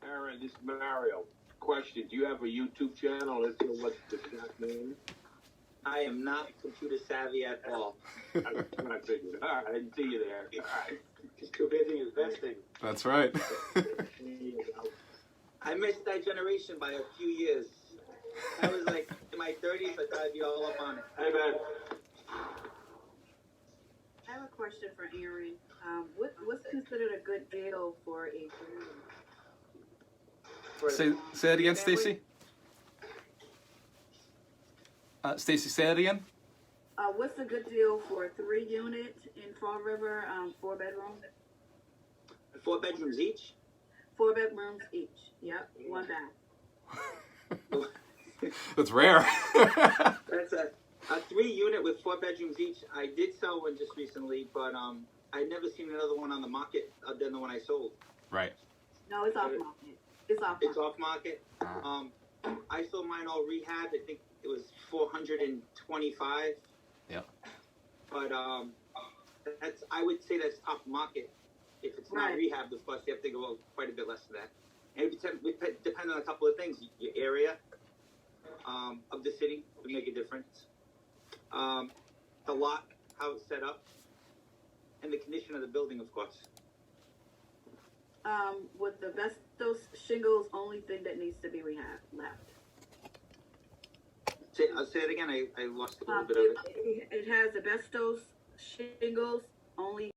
Aaron, this is Mario. Question, do you have a YouTube channel? Let's know what's the exact name. I am not computer savvy at all. I figured. All right, I didn't see you there. All right. Just too busy investing. That's right. I missed that generation by a few years. I was like in my 30s. I thought I'd be all up on it. Hey, man. I have a question for Aaron. What's considered a good deal for a Say that again, Stacy. Stacy, say that again. What's a good deal for a 3-unit in Fall River, 4 bedrooms? 4 bedrooms each? 4 bedrooms each. Yep, 1 bath. That's rare. That's a 3-unit with 4 bedrooms each. I did sell one just recently, but I'd never seen another one on the market other than the one I sold. Right. No, it's off market. It's off market. It's off market. I sold mine all rehab. I think it was $425. Yeah. But I would say that's top market. If it's not rehab, of course, you have to go quite a bit less than that. And it depends on a couple of things. Your area of the city would make a difference. The lot, how it's set up, and the condition of the building, of course. With the Vestos shingles, only thing that needs to be rehab left. I'll say it again. I lost a little bit of it. It has asbestos shingles, only